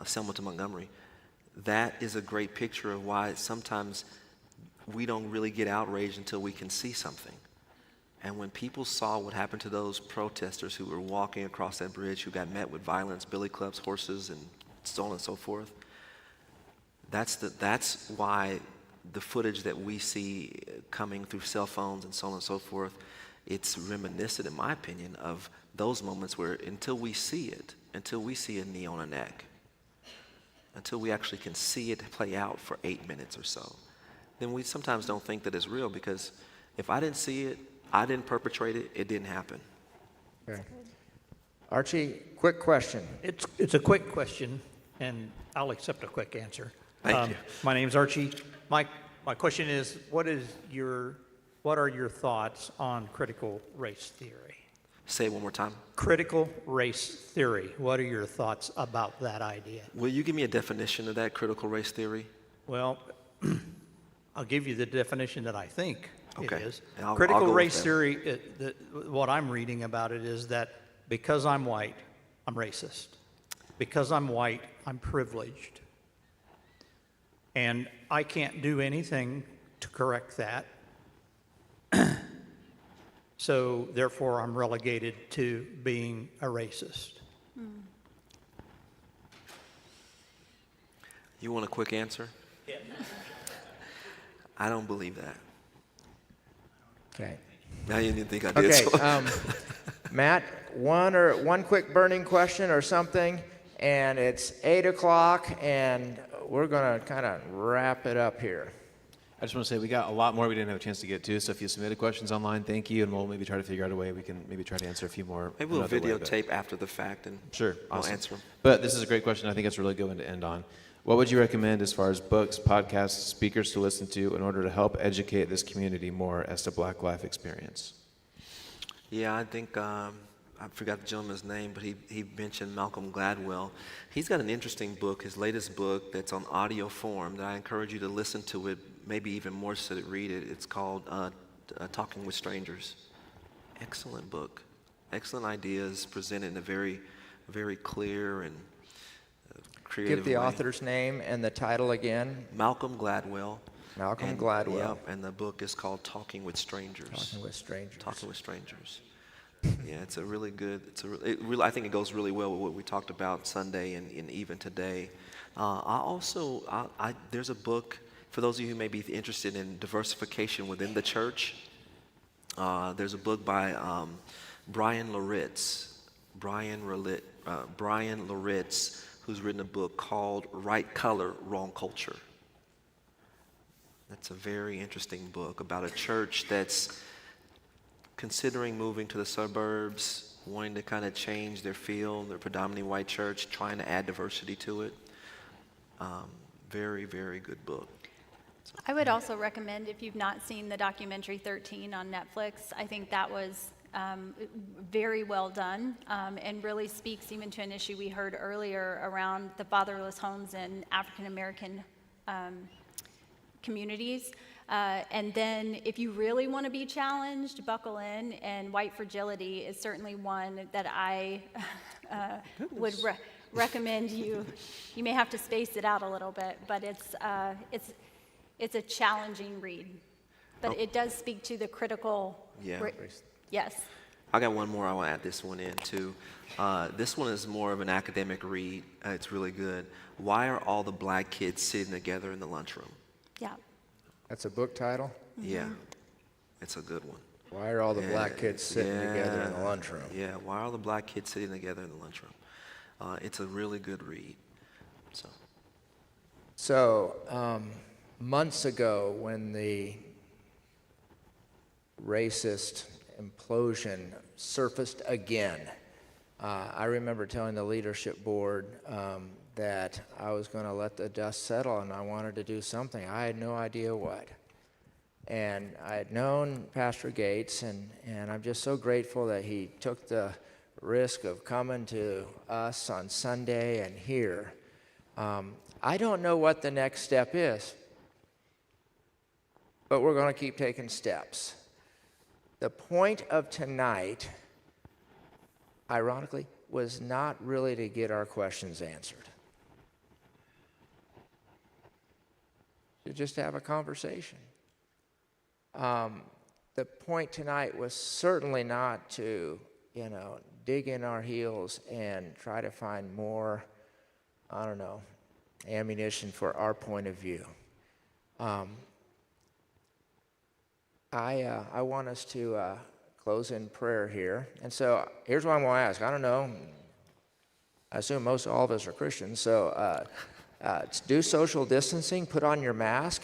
Selma to Montgomery, that is a great picture of why sometimes we don't really get outraged until we can see something. And when people saw what happened to those protesters who were walking across that bridge, who got met with violence, billy clubs, horses, and so on and so forth, that's why the footage that we see coming through cell phones and so on and so forth, it's reminiscent, in my opinion, of those moments where until we see a knee on a neck, until we actually can see it play out for 8 minutes or so, then we sometimes don't think that it's real, because if I didn't see it, I didn't perpetrate it, it didn't happen. Okay. Archie, quick question. It's a quick question, and I'll accept a quick answer. Thank you. My name's Archie. My question is, what are your thoughts on critical race theory? Say it one more time. Critical race theory. What are your thoughts about that idea? Will you give me a definition of that critical race theory? Well, I'll give you the definition that I think Okay. it is. I'll Critical go with race that. theory, what I'm reading about it is that because I'm white, I'm racist. Because I'm white, I'm privileged. And I can't do anything to correct that. So therefore, I'm relegated to being a racist. You want a quick answer? Yeah. I don't believe that. Okay. Now you didn't think I did. Okay, so. Matt, one quick burning question or something, and it's 8 o'clock, and we're going to kind of wrap it up here. I just want to say we got a lot more we didn't have a chance to get to, so if you submitted questions online, thank you, and we'll maybe try to figure out a way we can maybe try to answer a few more. Maybe we'll another way, but- videotape after the fact and Sure, we'll awesome. answer them. But this is a great question. I think it's a really good one to end on. What would you recommend as far as books, podcasts, speakers to listen to in order to help educate this community more as to Black life experience? Yeah, I think, I forgot the gentleman's name, but he mentioned Malcolm Gladwell. He's got an interesting book, his latest book, that's on audio form that I encourage you to listen to it, maybe even more so to read it. It's called Talking with Strangers. Excellent book. Excellent ideas presented in a very, very clear and creative Give the way. author's name and the title again. Malcolm Gladwell. Malcolm Gladwell. Yep, and the book is called Talking with Strangers. Talking with Strangers. Talking with Strangers. Yeah, it's a really good. I think it goes really well with what we talked about Sunday and even today. There's a book for those of you who may be interested in diversification within the church. There's a book by Brian Loritz. Brian Loritz, who's written a book called Right Color, Wrong Culture. That's a very interesting book about a church that's considering moving to the suburbs, wanting to kind of change their feel, their predominantly white church, trying to add diversity to it. Very, very good book. I would also recommend, if you've not seen the documentary 13 on Netflix, I think that was very well done and really speaks even to an issue we heard earlier around the fatherless homes in African American communities. And then if you really want to be challenged, buckle in, and White Fragility is certainly one that I would recommend you. You may have to space it out a little bit, but it's a challenging read. But it does speak to the critical. Yeah. Yes. I got one more. I want to add this one in too. This one is more of an academic read. It's really good. Why are all the black kids sitting together in the lunchroom? Yeah. That's a book title? Yeah, it's a good one. Why are all the black kids sitting together in the lunchroom? Yeah, why are all the black kids sitting together in the lunchroom? It's a really good read. So, months ago, when the racist implosion surfaced again, I remember telling the leadership board that I was going to let the dust settle and I wanted to do something. I had no idea what. And I had known Pastor Gates, and I'm just so grateful that he took the risk of coming to us on Sunday and here. I don't know what the next step is, but we're going to keep taking steps. The point of tonight, ironically, was not really to get our questions answered. To just have a conversation. The point tonight was certainly not to, dig in our heels and try to find more, ammunition for our point of view. I want us to close in prayer here. And so here's what I'm going to ask. I don't know. I assume all of us are Christians. So do social distancing. Put on your mask.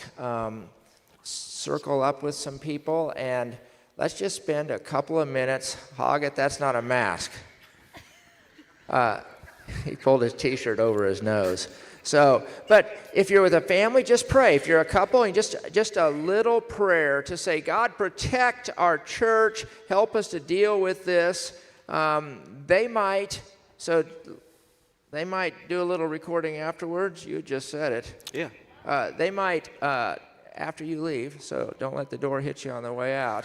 Circle up with some people. And let's just spend a couple of minutes. Hoggett, that's not a mask. He pulled his T-shirt over his nose. So, but if you're with a family, just pray. If you're a couple, and just a little prayer to say, God, protect our church. Help us to deal with this. They might do a little recording afterwards. You just said it. Yeah. They might, after you leave, so don't let the door hit you on the way out.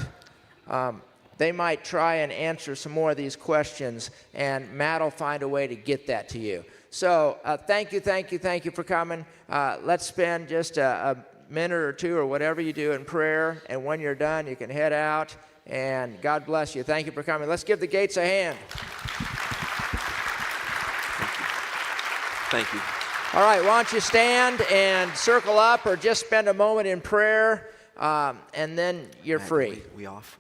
They might try and answer some more of these questions, and Matt will find a way to get that to you. So thank you for coming. Let's spend just a minute or two or whatever you do in prayer, and when you're done, you can head out, and God bless you. Thank you for coming. Let's give the Gates a hand. Thank you. All right, why don't you stand and circle up or just spend a moment in prayer, and then you're Matt, free. we off?